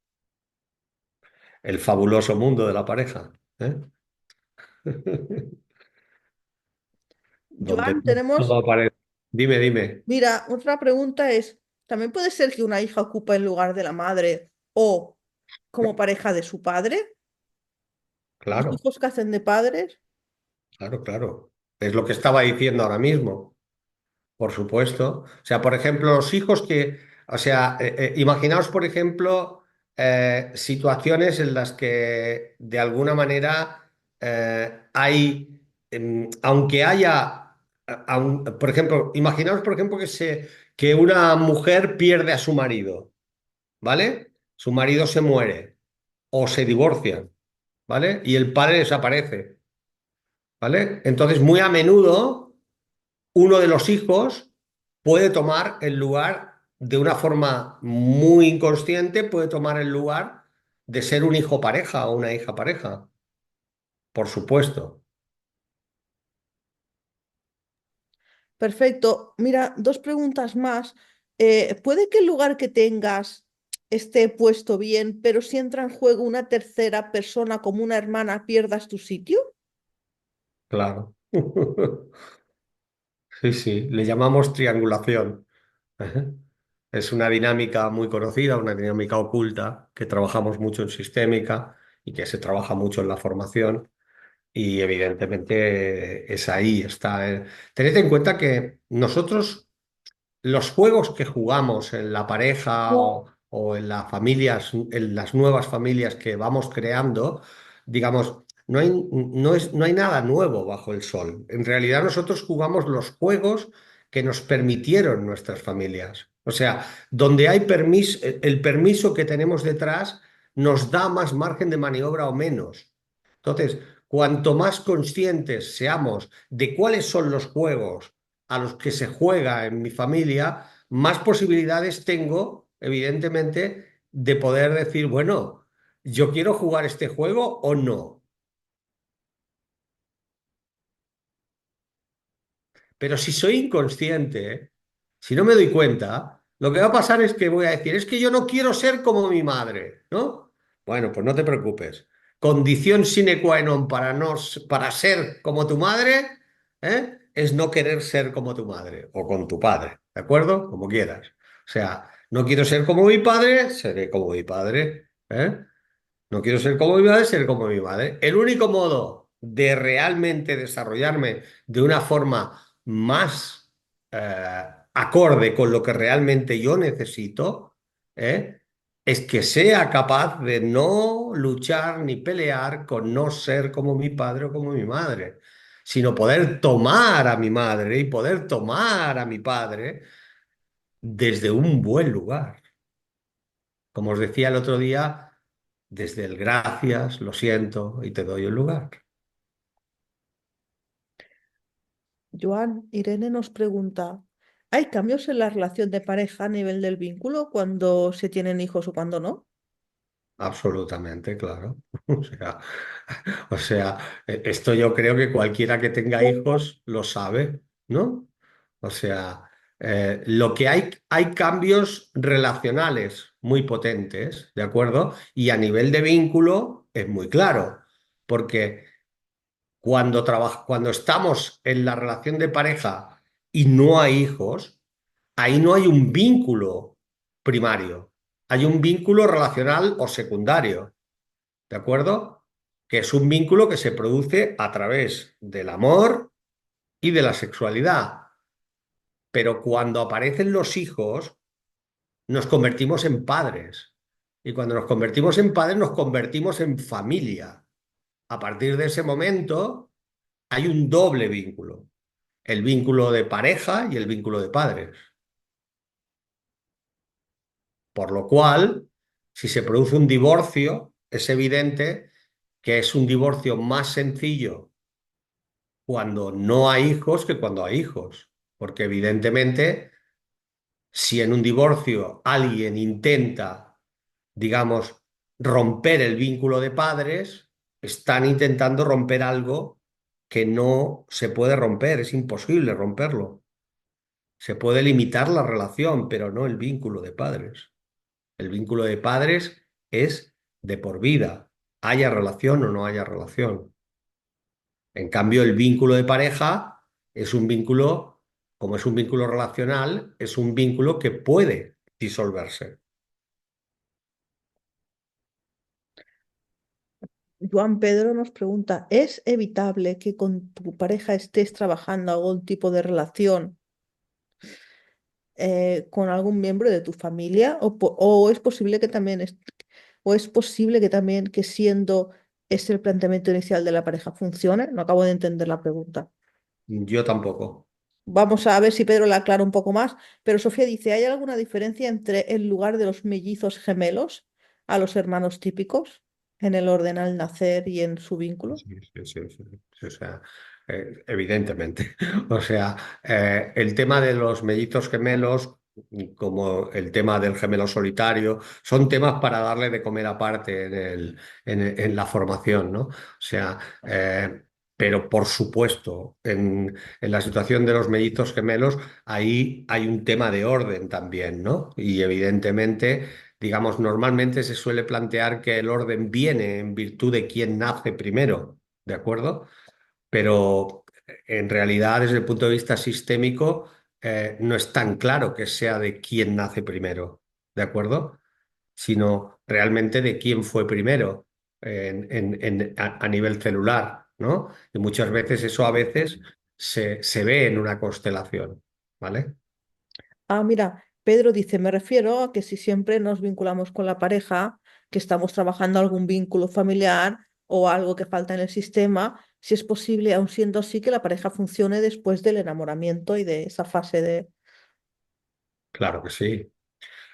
[SPEAKER 1] El fabuloso mundo de la pareja. ¿Eh? donde
[SPEAKER 2] Joan, tenemos,
[SPEAKER 1] todo aparece. Dime, dime.
[SPEAKER 2] mira, otra pregunta es, ¿también puede ser que una hija ocupe el lugar de la madre o como pareja de su padre? ¿Los
[SPEAKER 1] Claro,
[SPEAKER 2] hijos que hacen de padres?
[SPEAKER 1] claro, claro. Es lo que estaba diciendo ahora mismo. Por supuesto. O sea, por ejemplo, los hijos que, o sea, imaginaos, por ejemplo, situaciones en las que de alguna manera hay, aunque haya, por ejemplo, imaginaos, por ejemplo, que una mujer pierde a su marido, ¿vale? Su marido se muere o se divorcian, ¿vale? Y el padre desaparece, ¿vale? Entonces, muy a menudo uno de los hijos puede tomar el lugar de una forma muy inconsciente, puede tomar el lugar de ser un hijo pareja o una hija pareja, por supuesto.
[SPEAKER 2] Perfecto. Mira, dos preguntas más. ¿Puede que el lugar que tengas esté puesto bien, pero si entra en juego una tercera persona como una hermana, pierdas tu sitio?
[SPEAKER 1] Claro. Sí, sí, le llamamos triangulación. Ajá. Es una dinámica muy conocida, una dinámica oculta que trabajamos mucho en sistémica y que se trabaja mucho en la formación. Y evidentemente es ahí, está. Tened en cuenta que nosotros, los juegos que jugamos en la pareja o en las familias, en las nuevas familias que vamos creando, digamos, no hay nada nuevo bajo el sol. En realidad nosotros jugamos los juegos que nos permitieron nuestras familias. O sea, donde hay permiso, el permiso que tenemos detrás nos da más margen de maniobra o menos. Entonces, cuanto más conscientes seamos de cuáles son los juegos a los que se juega en mi familia, más posibilidades tengo, evidentemente, de poder decir, bueno, yo quiero jugar este juego o no. Pero si soy inconsciente, si no me doy cuenta, lo que va a pasar es que voy a decir, es que yo no quiero ser como mi madre, ¿no? Bueno, pues no te preocupes. Condición sine qua non para, no, para ser como tu madre, es no querer ser como tu madre o con tu padre, ¿de acuerdo? Como quieras. O sea, no quiero ser como mi padre, seré como mi padre, ¿eh? No quiero ser como mi madre, seré como mi madre. El único modo de realmente desarrollarme de una forma más acorde con lo que realmente yo necesito, ¿eh? Es que sea capaz de no luchar ni pelear con no ser como mi padre o como mi madre, sino poder tomar a mi madre y poder tomar a mi padre desde un buen lugar. Como os decía el otro día, desde el gracias, lo siento y te doy un lugar.
[SPEAKER 2] Joan, Irene nos pregunta, ¿hay cambios en la relación de pareja a nivel del vínculo cuando se tienen hijos o cuando no?
[SPEAKER 1] Absolutamente, claro. Esto yo creo que cualquiera que tenga hijos lo sabe, ¿no? O sea, lo que hay cambios relacionales muy potentes, ¿de acuerdo? Y a nivel de vínculo es muy claro, porque cuando estamos en la relación de pareja y no hay hijos, ahí no hay un vínculo primario, hay un vínculo relacional o secundario, ¿de acuerdo? Que es un vínculo que se produce a través del amor y de la sexualidad. Pero cuando aparecen los hijos, nos convertimos en padres. Y cuando nos convertimos en padres, nos convertimos en familia. A partir de ese momento, hay un doble vínculo, el vínculo de pareja y el vínculo de padres. Por lo cual, si se produce un divorcio, es evidente que es un divorcio más sencillo cuando no hay hijos que cuando hay hijos. Porque evidentemente, si en un divorcio alguien intenta, digamos, romper el vínculo de padres, están intentando romper algo que no se puede romper, es imposible romperlo. Se puede limitar la relación, pero no el vínculo de padres. El vínculo de padres es de por vida, haya relación o no haya relación. En cambio, el vínculo de pareja Es un vínculo, como es un vínculo relacional, es un vínculo que puede disolverse.
[SPEAKER 2] Juan Pedro nos pregunta, ¿es evitable que con tu pareja estés trabajando algún tipo de relación con algún miembro de tu familia? ¿O es posible que también o es posible que también que siendo ese el planteamiento inicial de la pareja funcione? No acabo de entender la pregunta.
[SPEAKER 1] Yo tampoco.
[SPEAKER 2] Vamos a ver si Pedro la aclara un poco más, pero Sofía dice, ¿hay alguna diferencia entre el lugar de los mellizos gemelos a los hermanos típicos en el orden al nacer y en su vínculo?
[SPEAKER 1] Sí, sí, sí, sí, sí, o sea, evidentemente. O sea, el tema de los mellizos gemelos, como el tema del gemelo solitario, son temas para darle de comer aparte en la formación, ¿no? O sea, pero por supuesto, en la situación de los mellizos gemelos, ahí hay un tema de orden también, ¿no? Y evidentemente, digamos, normalmente se suele plantear que el orden viene en virtud de quién nace primero, ¿de acuerdo? Pero en realidad, desde el punto de vista sistémico, no es tan claro que sea de quién nace primero, ¿de acuerdo? Sino realmente de quién fue primero a nivel celular, ¿no? Y muchas veces eso a veces se ve en una constelación, ¿vale?
[SPEAKER 2] Ah, mira, Pedro dice, me refiero a que si siempre nos vinculamos con la pareja, que estamos trabajando algún vínculo familiar o algo que falta en el sistema, si es posible, aun siendo así, que la pareja funcione después del enamoramiento y de esa fase de...
[SPEAKER 1] Claro que sí.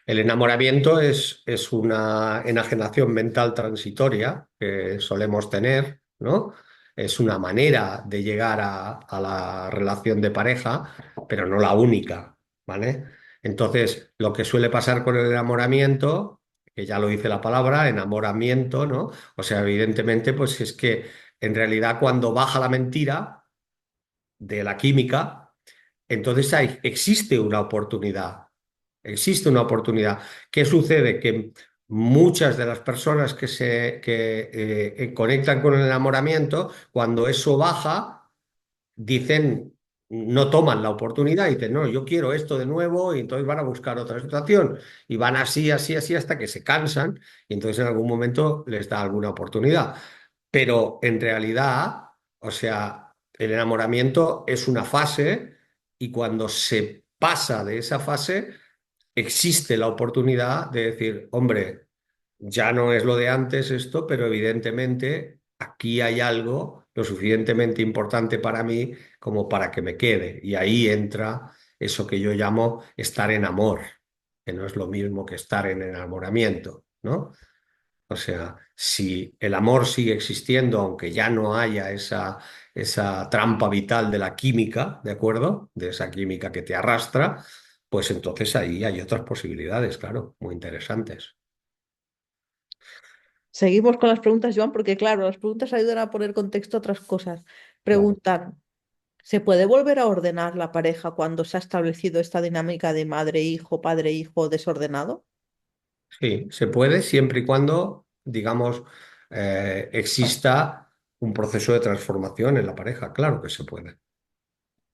[SPEAKER 1] El enamoramiento es una enajenación mental transitoria que solemos tener, ¿no? Es una manera de llegar a la relación de pareja, pero no la única, ¿vale? Entonces, lo que suele pasar con el enamoramiento, que ya lo dice la palabra, enamoramiento, ¿no? O sea, evidentemente, pues es que en realidad cuando baja la mentira de la química, entonces existe una oportunidad. Existe una oportunidad. ¿Qué sucede? Que muchas de las personas que conectan con el enamoramiento, cuando eso baja, dicen, no toman la oportunidad y dicen, no, yo quiero esto de nuevo y entonces van a buscar otra situación y van así, así, así hasta que se cansan y entonces en algún momento les da alguna oportunidad. Pero en realidad, o sea, el enamoramiento es una fase y cuando se pasa de esa fase, existe la oportunidad de decir, hombre, ya no es lo de antes esto, pero evidentemente aquí hay algo lo suficientemente importante para mí como para que me quede. Y ahí entra eso que yo llamo estar en amor, que no es lo mismo que estar en enamoramiento, ¿no? O sea, si el amor sigue existiendo, aunque ya no haya esa trampa vital de la química, ¿de acuerdo? De esa química que te arrastra, pues entonces ahí hay otras posibilidades, claro, muy interesantes.
[SPEAKER 2] Seguimos con las preguntas, Joan, porque claro, las preguntas ayudan a poner contexto a otras cosas.
[SPEAKER 1] Claro.
[SPEAKER 2] Preguntan, ¿se puede volver a ordenar la pareja cuando se ha establecido esta dinámica de madre-hijo, padre-hijo desordenado?
[SPEAKER 1] Sí, se puede siempre y cuando, digamos, exista un proceso de transformación en la pareja. Claro que se puede.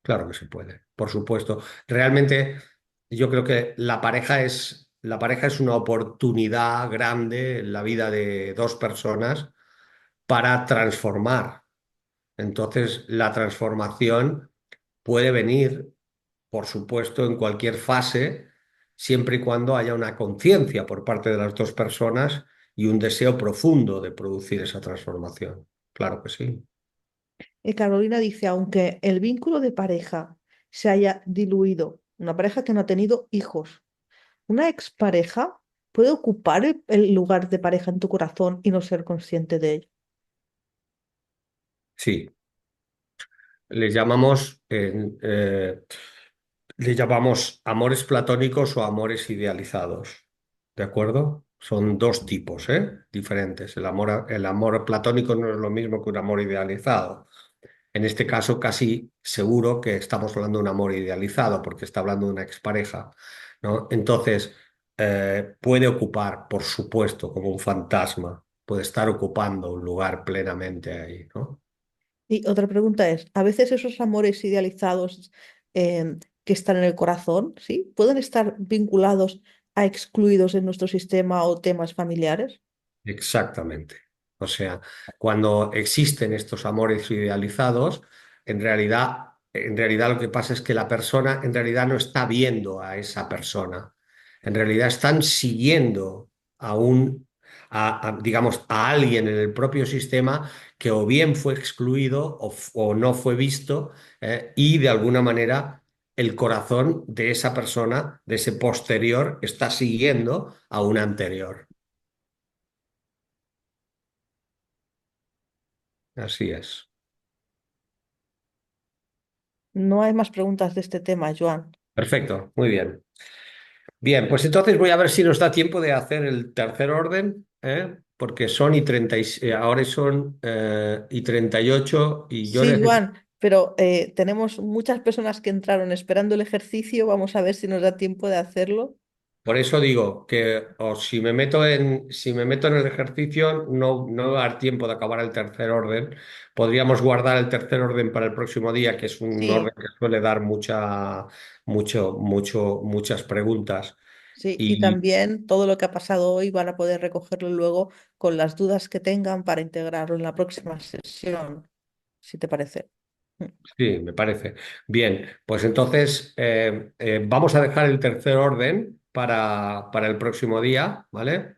[SPEAKER 1] Claro que se puede, por supuesto. Realmente yo creo que la pareja es una oportunidad grande en la vida de dos personas para transformar. Entonces, la transformación puede venir, por supuesto, en cualquier fase, siempre y cuando haya una conciencia por parte de las dos personas y un deseo profundo de producir esa transformación. Claro que sí.
[SPEAKER 2] Y Carolina dice, aunque el vínculo de pareja se haya diluido, una pareja que no ha tenido hijos, ¿una expareja puede ocupar el lugar de pareja en tu corazón y no ser consciente de ello?
[SPEAKER 1] Sí, les llamamos, le llamamos amores platónicos o amores idealizados. ¿De acuerdo? Son dos tipos, diferentes. El amor platónico no es lo mismo que un amor idealizado. En este caso, casi seguro que estamos hablando de un amor idealizado, porque está hablando de una expareja, ¿no? Entonces, puede ocupar, por supuesto, como un fantasma, puede estar ocupando un lugar plenamente ahí, ¿no?
[SPEAKER 2] Y otra pregunta es, ¿a veces esos amores idealizados que están en el corazón, ¿sí? ¿Pueden estar vinculados a excluidos en nuestro sistema o temas familiares?
[SPEAKER 1] Exactamente. O sea, cuando existen estos amores idealizados, en realidad lo que pasa es que la persona en realidad no está viendo a esa persona. En realidad están siguiendo a digamos, a alguien en el propio sistema que o bien fue excluido o no fue visto, y de alguna manera el corazón de esa persona, de ese posterior, está siguiendo a un anterior. Así es.
[SPEAKER 2] No hay más preguntas de este tema, Joan.
[SPEAKER 1] Perfecto, muy bien. Bien, pues entonces voy a ver si nos da tiempo de hacer el tercer orden, ¿eh? Porque son ahora son y 38 y yo
[SPEAKER 2] Sí,
[SPEAKER 1] necesito.
[SPEAKER 2] Joan, pero tenemos muchas personas que entraron esperando el ejercicio. Vamos a ver si nos da tiempo de hacerlo.
[SPEAKER 1] Por eso digo que o si me meto en el ejercicio, no va a dar tiempo de acabar el tercer orden. Podríamos guardar el tercer orden para el próximo día, que es un orden
[SPEAKER 2] Sí,
[SPEAKER 1] que suele dar muchas preguntas.
[SPEAKER 2] sí, y
[SPEAKER 1] Y
[SPEAKER 2] también todo lo que ha pasado hoy van a poder recogerlo luego con las dudas que tengan para integrarlo en la próxima sesión, si te parece. Mm.
[SPEAKER 1] sí, me parece. Bien, pues entonces vamos a dejar el tercer orden para el próximo día, ¿vale?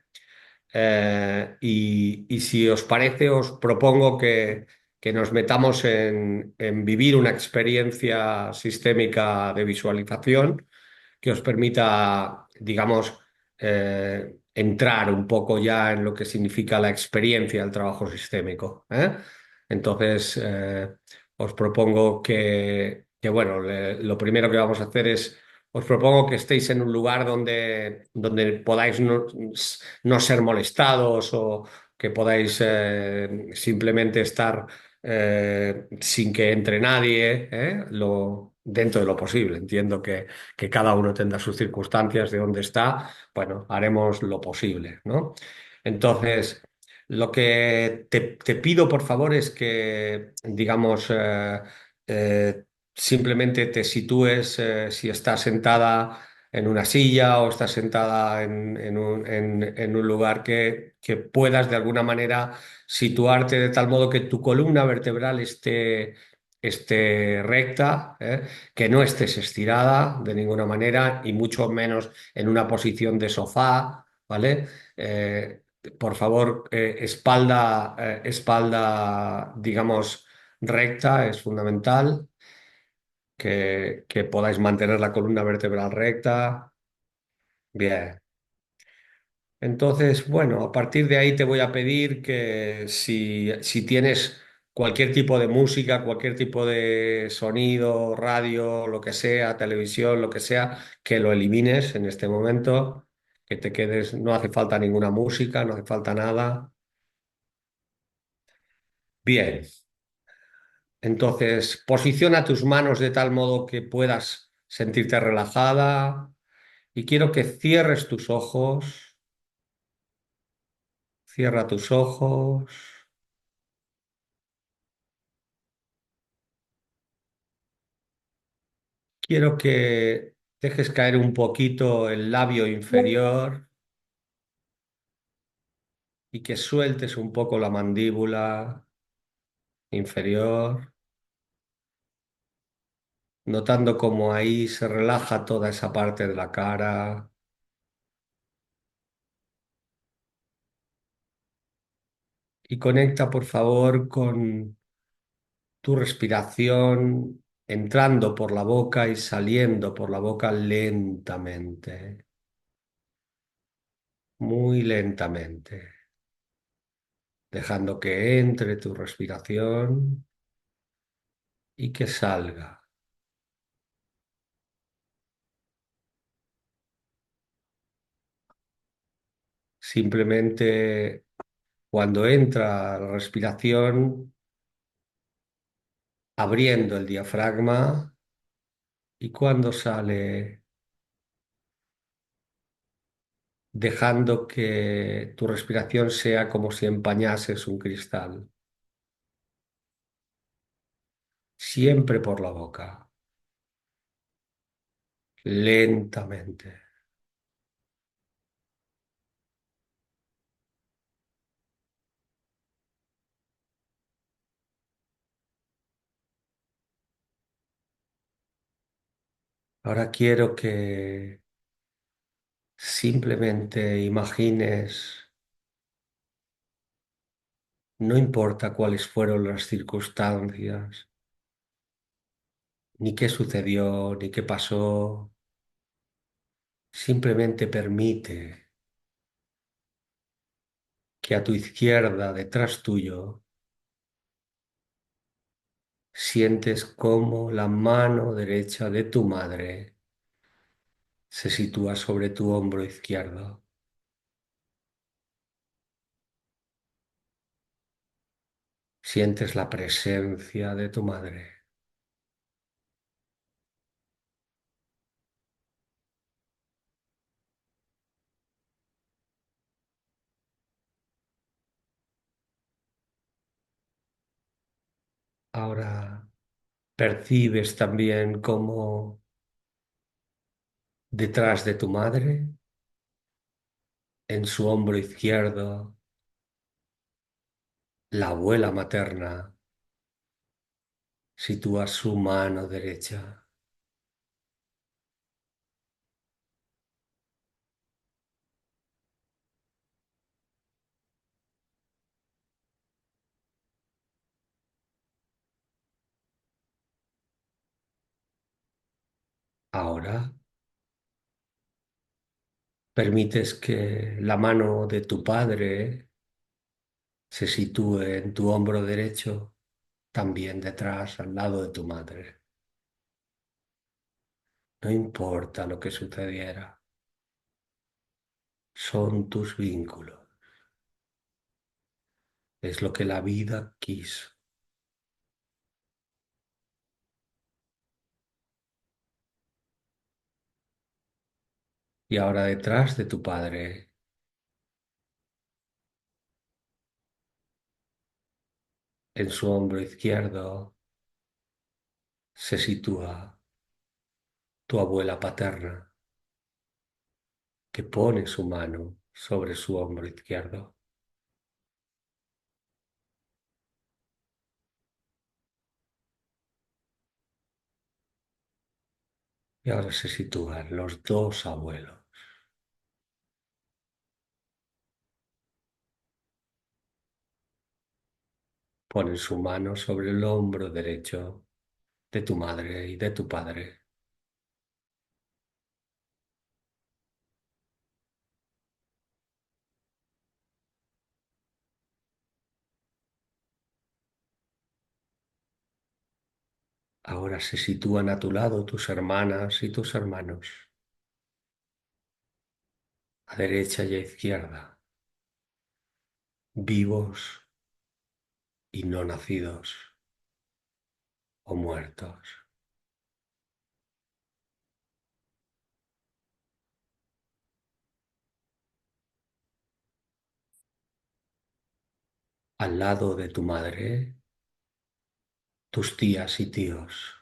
[SPEAKER 1] Y si os parece, os propongo que nos metamos en vivir una experiencia sistémica de visualización que os permita, digamos, entrar un poco ya en lo que significa la experiencia del trabajo sistémico, ¿eh? Entonces, os propongo bueno, lo primero que vamos a hacer es, os propongo que estéis en un lugar donde podáis no ser molestados o que podáis simplemente estar sin que entre nadie, dentro de lo posible. Entiendo que cada uno tendrá sus circunstancias de dónde está. Bueno, haremos lo posible, ¿no? Entonces, lo que te pido, por favor, es que, digamos, eh, simplemente te sitúes, si estás sentada en una silla o estás sentada en un lugar que puedas de alguna manera situarte de tal modo que tu columna vertebral esté recta, que no estés estirada de ninguna manera y mucho menos en una posición de sofá, ¿vale? Por favor, espalda, digamos, recta es fundamental, que podáis mantener la columna vertebral recta. Bien. Entonces, bueno, a partir de ahí te voy a pedir que si tienes cualquier tipo de música, cualquier tipo de sonido, radio, lo que sea, televisión, lo que sea, que lo elimines en este momento, que te quedes, no hace falta ninguna música, no hace falta nada. Bien, entonces posiciona tus manos de tal modo que puedas sentirte relajada y quiero que cierres tus ojos, cierra tus ojos. Quiero que dejes caer un poquito el labio inferior y que sueltes un poco la mandíbula inferior, notando cómo ahí se relaja toda esa parte de la cara y conecta por favor con tu respiración entrando por la boca y saliendo por la boca lentamente, muy lentamente, dejando que entre tu respiración y que salga. Simplemente cuando entra la respiración, abriendo el diafragma y cuando sale, dejando que tu respiración sea como si empañases un cristal. siempre por la boca, lentamente. Ahora quiero que simplemente imagines, no importa cuáles fueron las circunstancias, ni qué sucedió, ni qué pasó, simplemente permite que a tu izquierda, detrás tuyo, sientes cómo la mano derecha de tu madre se sitúa sobre tu hombro izquierdo. Sientes la presencia de tu madre. Ahora percibes también cómo detrás de tu madre, en su hombro izquierdo, la abuela materna sitúa su mano derecha. Ahora permites que la mano de tu padre se sitúe en tu hombro derecho, también detrás, al lado de tu madre. No importa lo que sucediera, son tus vínculos, es lo que la vida quiso. Y ahora detrás de tu padre, en su hombro izquierdo, se sitúa tu abuela paterna, que pone su mano sobre su hombro izquierdo. Y ahora se sitúan los dos abuelos. Ponen su mano sobre el hombro derecho de tu madre y de tu padre. Ahora se sitúan a tu lado tus hermanas y tus hermanos, a derecha y a izquierda, vivos y no nacidos o muertos. Al lado de tu madre, tus tías y tíos.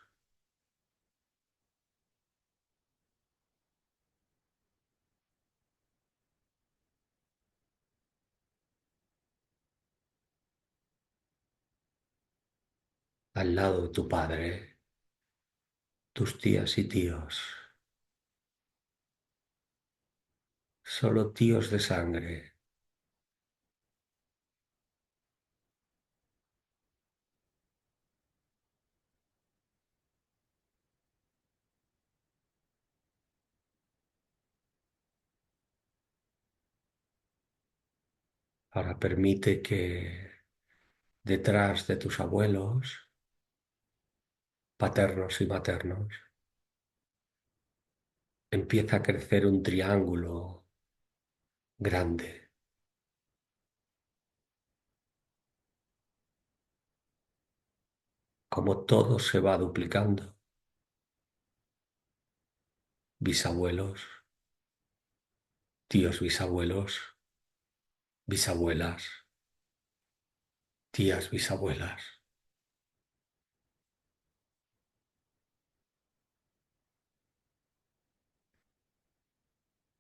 [SPEAKER 1] Al lado de tu padre, tus tías y tíos. Solo tíos de sangre. Ahora permite que detrás de tus abuelos, paternos y maternos, empieza a crecer un triángulo grande, como todo se va duplicando. Bisabuelos, tíos bisabuelos, bisabuelas, tías bisabuelas.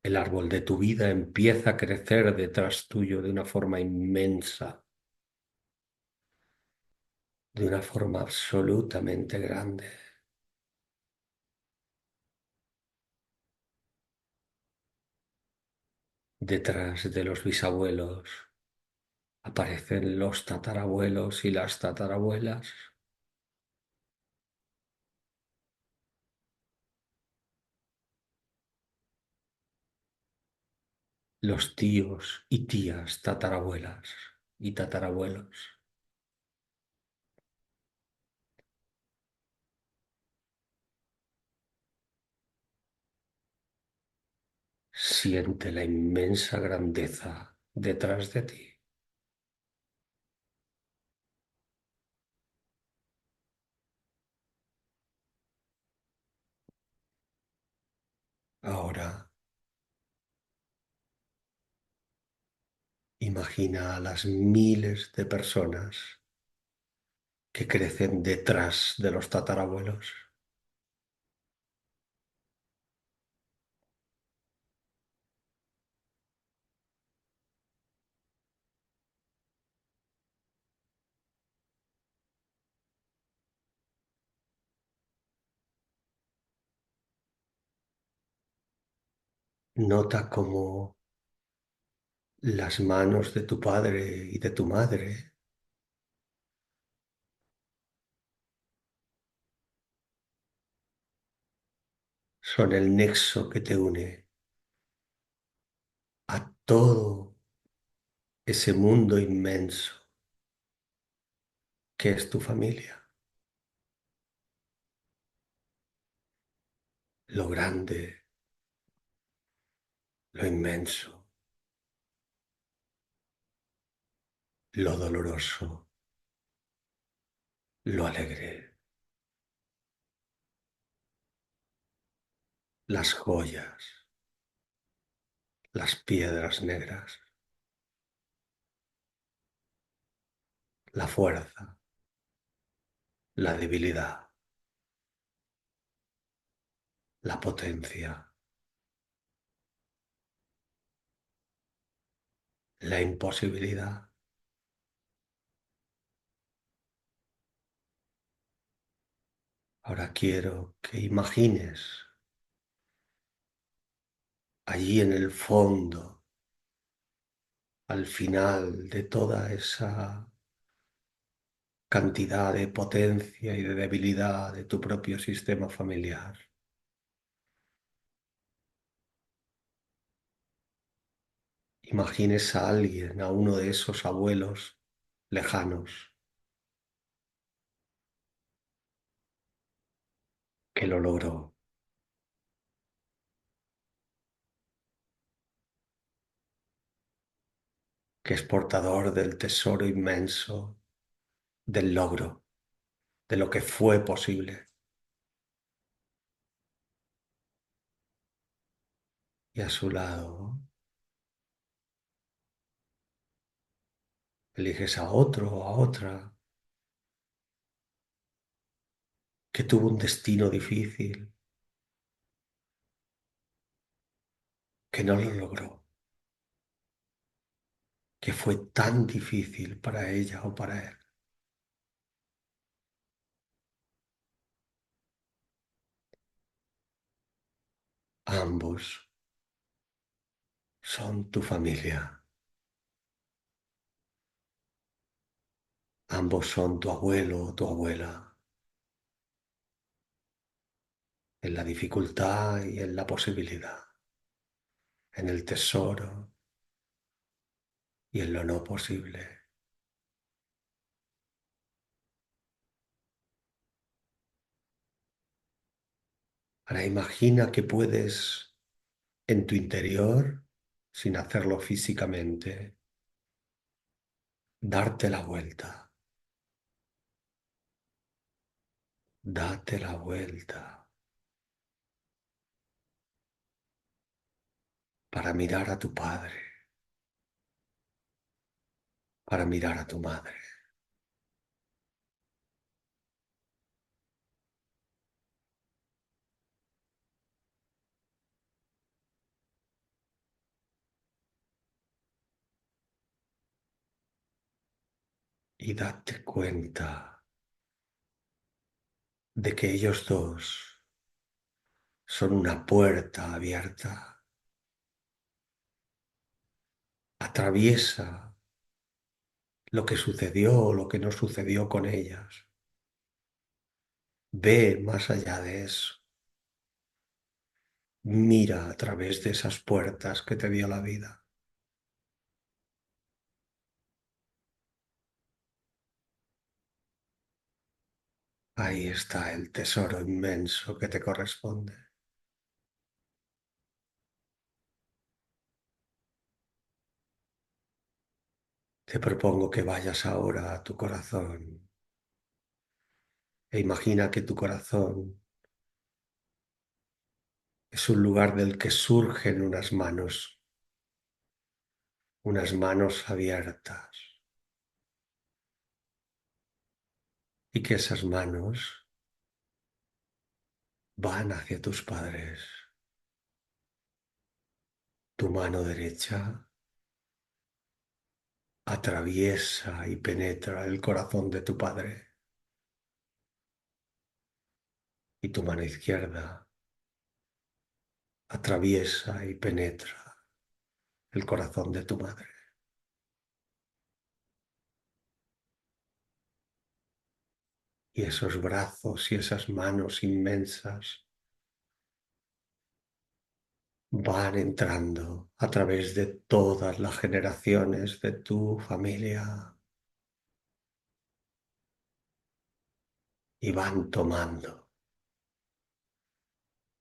[SPEAKER 1] El árbol de tu vida empieza a crecer detrás tuyo de una forma inmensa, de una forma absolutamente grande. Detrás de los bisabuelos aparecen los tatarabuelos y las tatarabuelas, los tíos y tías tatarabuelas y tatarabuelos. Siente la inmensa grandeza detrás de ti. Ahora imagina a las miles de personas que crecen detrás de los tatarabuelos. Nota cómo las manos de tu padre y de tu madre son el nexo que te une a todo ese mundo inmenso que es tu familia. Lo grande, lo inmenso, lo doloroso, lo alegre, las joyas, las piedras negras, la fuerza, la debilidad, la potencia, la imposibilidad. Ahora quiero que imagines allí en el fondo, al final de toda esa cantidad de potencia y de debilidad de tu propio sistema familiar. Imagines a alguien, a uno de esos abuelos lejanos que lo logró, que es portador del tesoro inmenso, del logro, de lo que fue posible. Y a su lado eliges a otro o a otra que tuvo un destino difícil, que no lo logró, que fue tan difícil para ella o para él. Ambos son tu familia. Ambos son tu abuelo o tu abuela, en la dificultad y en la posibilidad, en el tesoro y en lo no posible. Ahora imagina que puedes en tu interior, sin hacerlo físicamente, darte la vuelta, date la vuelta para mirar a tu padre, para mirar a tu madre. y date cuenta de que ellos dos son una puerta abierta. Atraviesa lo que sucedió o lo que no sucedió con ellas. Ve más allá de eso. Mira a través de esas puertas que te dio la vida. Ahí está el tesoro inmenso que te corresponde. Te propongo que vayas ahora a tu corazón e imagina que tu corazón es un lugar del que surgen unas manos abiertas, y que esas manos van hacia tus padres. Tu mano derecha atraviesa y penetra el corazón de tu padre, y tu mano izquierda atraviesa y penetra el corazón de tu madre. Y esos brazos y esas manos inmensas van entrando a través de todas las generaciones de tu familia y van tomando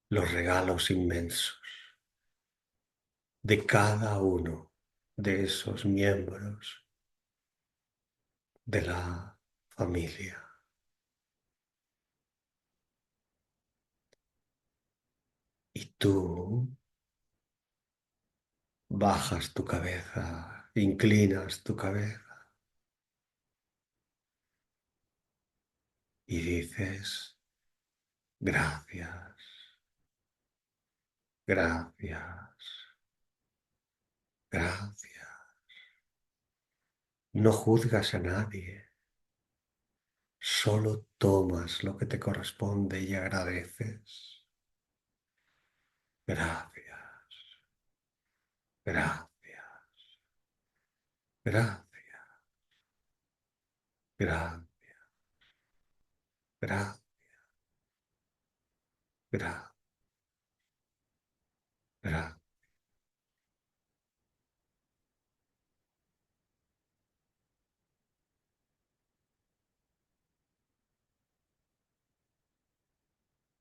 [SPEAKER 1] los regalos inmensos de cada uno de esos miembros de la familia. Y tú bajas tu cabeza, inclinas tu cabeza y dices, gracias, gracias, gracias. No juzgas a nadie, solo tomas lo que te corresponde y agradeces. Gracias, gracias, gracias, gracias, gracias, gracias, gracias.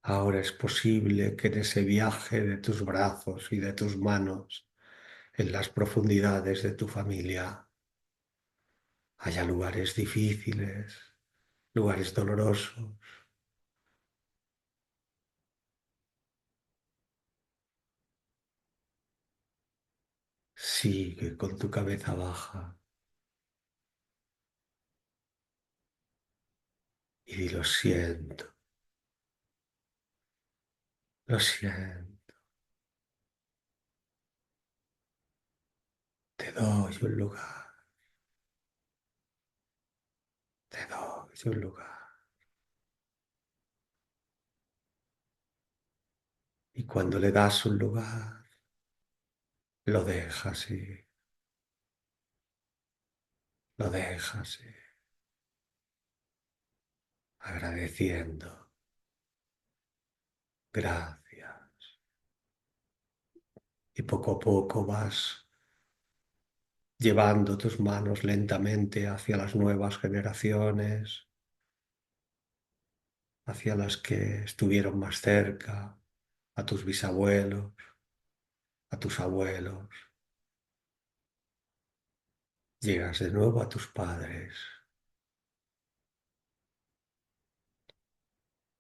[SPEAKER 1] Ahora es posible que en ese viaje de tus brazos y de tus manos, en las profundidades de tu familia, haya lugares difíciles, lugares dolorosos. Sigue con tu cabeza baja y di lo siento, te doy un lugar, te doy un lugar. Y cuando le das un lugar, lo dejas ir, lo dejas ir, agradeciendo. Gracias. Y poco a poco vas llevando tus manos lentamente hacia las nuevas generaciones, hacia las que estuvieron más cerca, a tus bisabuelos, a tus abuelos. Llegas de nuevo a tus padres.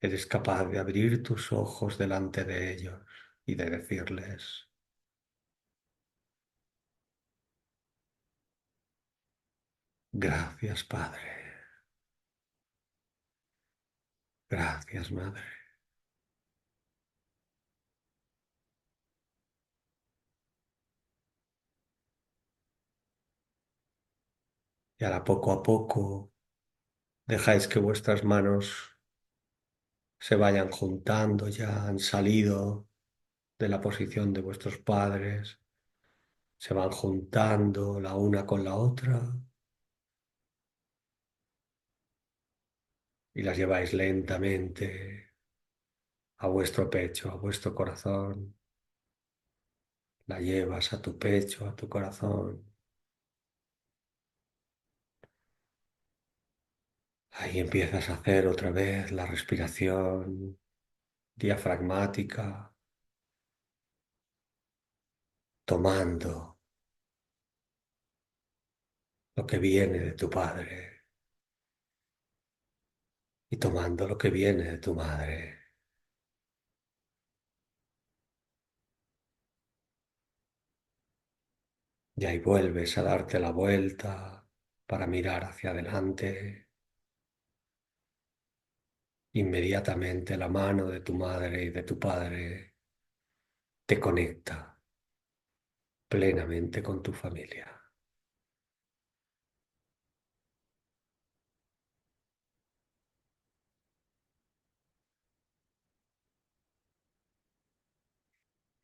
[SPEAKER 1] Eres capaz de abrir tus ojos delante de ellos y de decirles, gracias, Padre. Gracias, Madre. Y ahora poco a poco Dejáis que vuestras manos se vayan juntando, ya han salido de la posición de vuestros padres, se van juntando la una con la otra y las lleváis lentamente a vuestro pecho, a vuestro corazón. La llevas a tu pecho, a tu corazón. Ahí empiezas a hacer otra vez la respiración diafragmática, tomando lo que viene de tu padre y tomando lo que viene de tu madre. Y ahí vuelves a darte la vuelta para mirar hacia adelante. Inmediatamente la mano de tu madre y de tu padre te conecta plenamente con tu familia.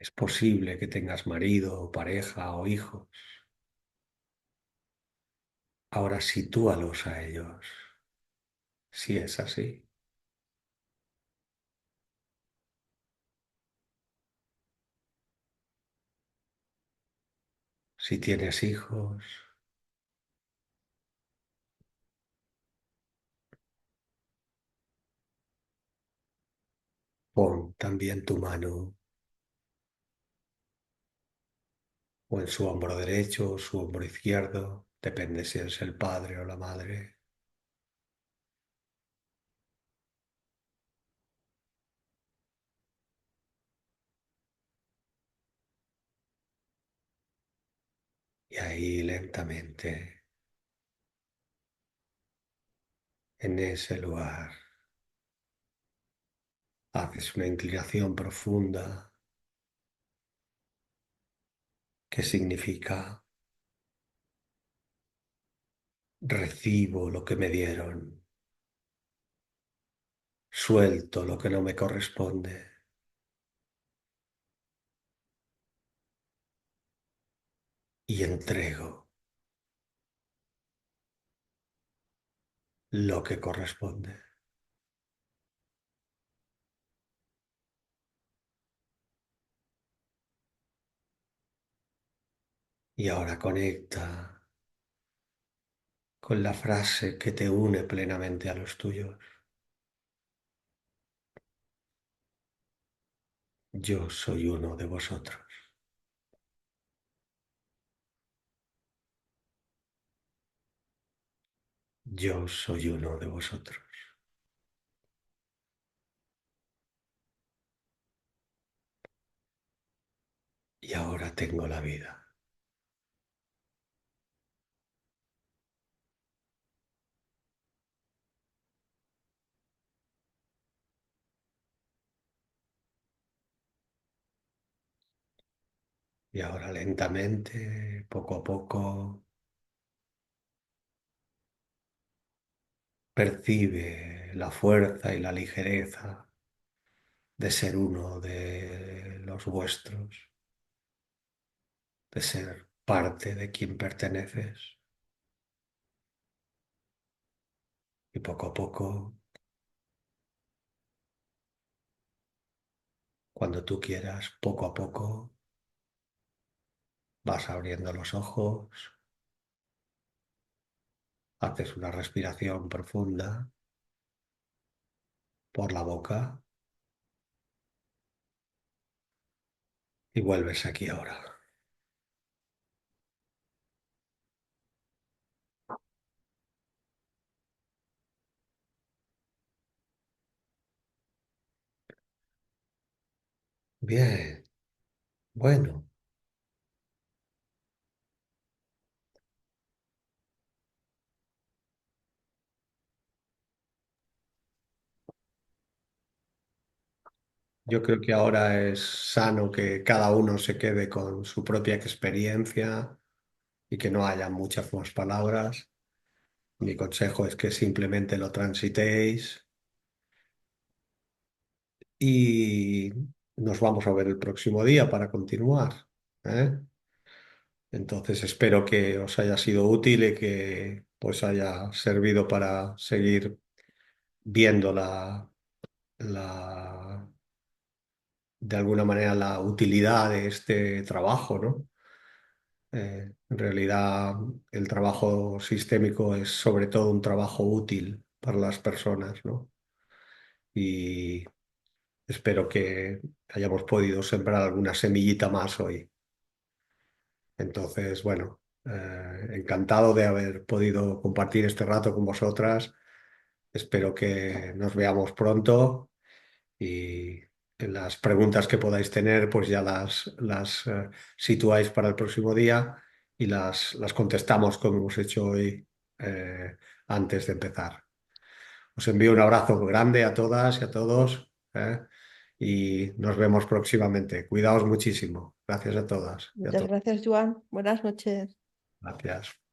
[SPEAKER 1] Es posible que tengas marido, o pareja o hijos. Ahora sitúalos a ellos, si es así. Si tienes hijos, pon también tu mano o en su hombro derecho o su hombro izquierdo, depende si es el padre o la madre. Y ahí lentamente, en ese lugar, haces una inclinación profunda que significa recibo lo que me dieron, suelto lo que no me corresponde y entrego lo que corresponde. Y ahora conecta con la frase que te une plenamente a los tuyos. Yo soy uno de vosotros. Yo soy uno de vosotros. Y ahora tengo la vida. Y ahora lentamente, poco a poco, percibe la fuerza y la ligereza de ser uno de los vuestros, de ser parte de quien perteneces. Y poco a poco, cuando tú quieras, poco a poco, vas abriendo los ojos, haces una respiración profunda por la boca y vuelves aquí ahora. Bien, bueno, yo creo que ahora es sano que cada uno se quede con su propia experiencia y que no haya muchas más palabras. Mi consejo es que simplemente lo transitéis y nos vamos a ver el próximo día para continuar, ¿eh? Entonces espero que os haya sido útil y que pues haya servido para seguir viendo la, de alguna manera la utilidad de este trabajo, ¿no? En realidad el trabajo sistémico es sobre todo un trabajo útil para las personas, ¿no? Y espero que hayamos podido sembrar alguna semillita más hoy. Entonces, bueno, encantado de haber podido compartir este rato con vosotras. Espero que nos veamos pronto y las preguntas que podáis tener, pues ya las situáis para el próximo día y las contestamos como hemos hecho hoy antes de empezar. Os envío un abrazo grande a todas y a todos, y nos vemos próximamente. Cuidaos muchísimo. Gracias a todas y a
[SPEAKER 2] Muchas
[SPEAKER 1] todos.
[SPEAKER 2] gracias, Joan. Buenas noches.
[SPEAKER 1] Gracias.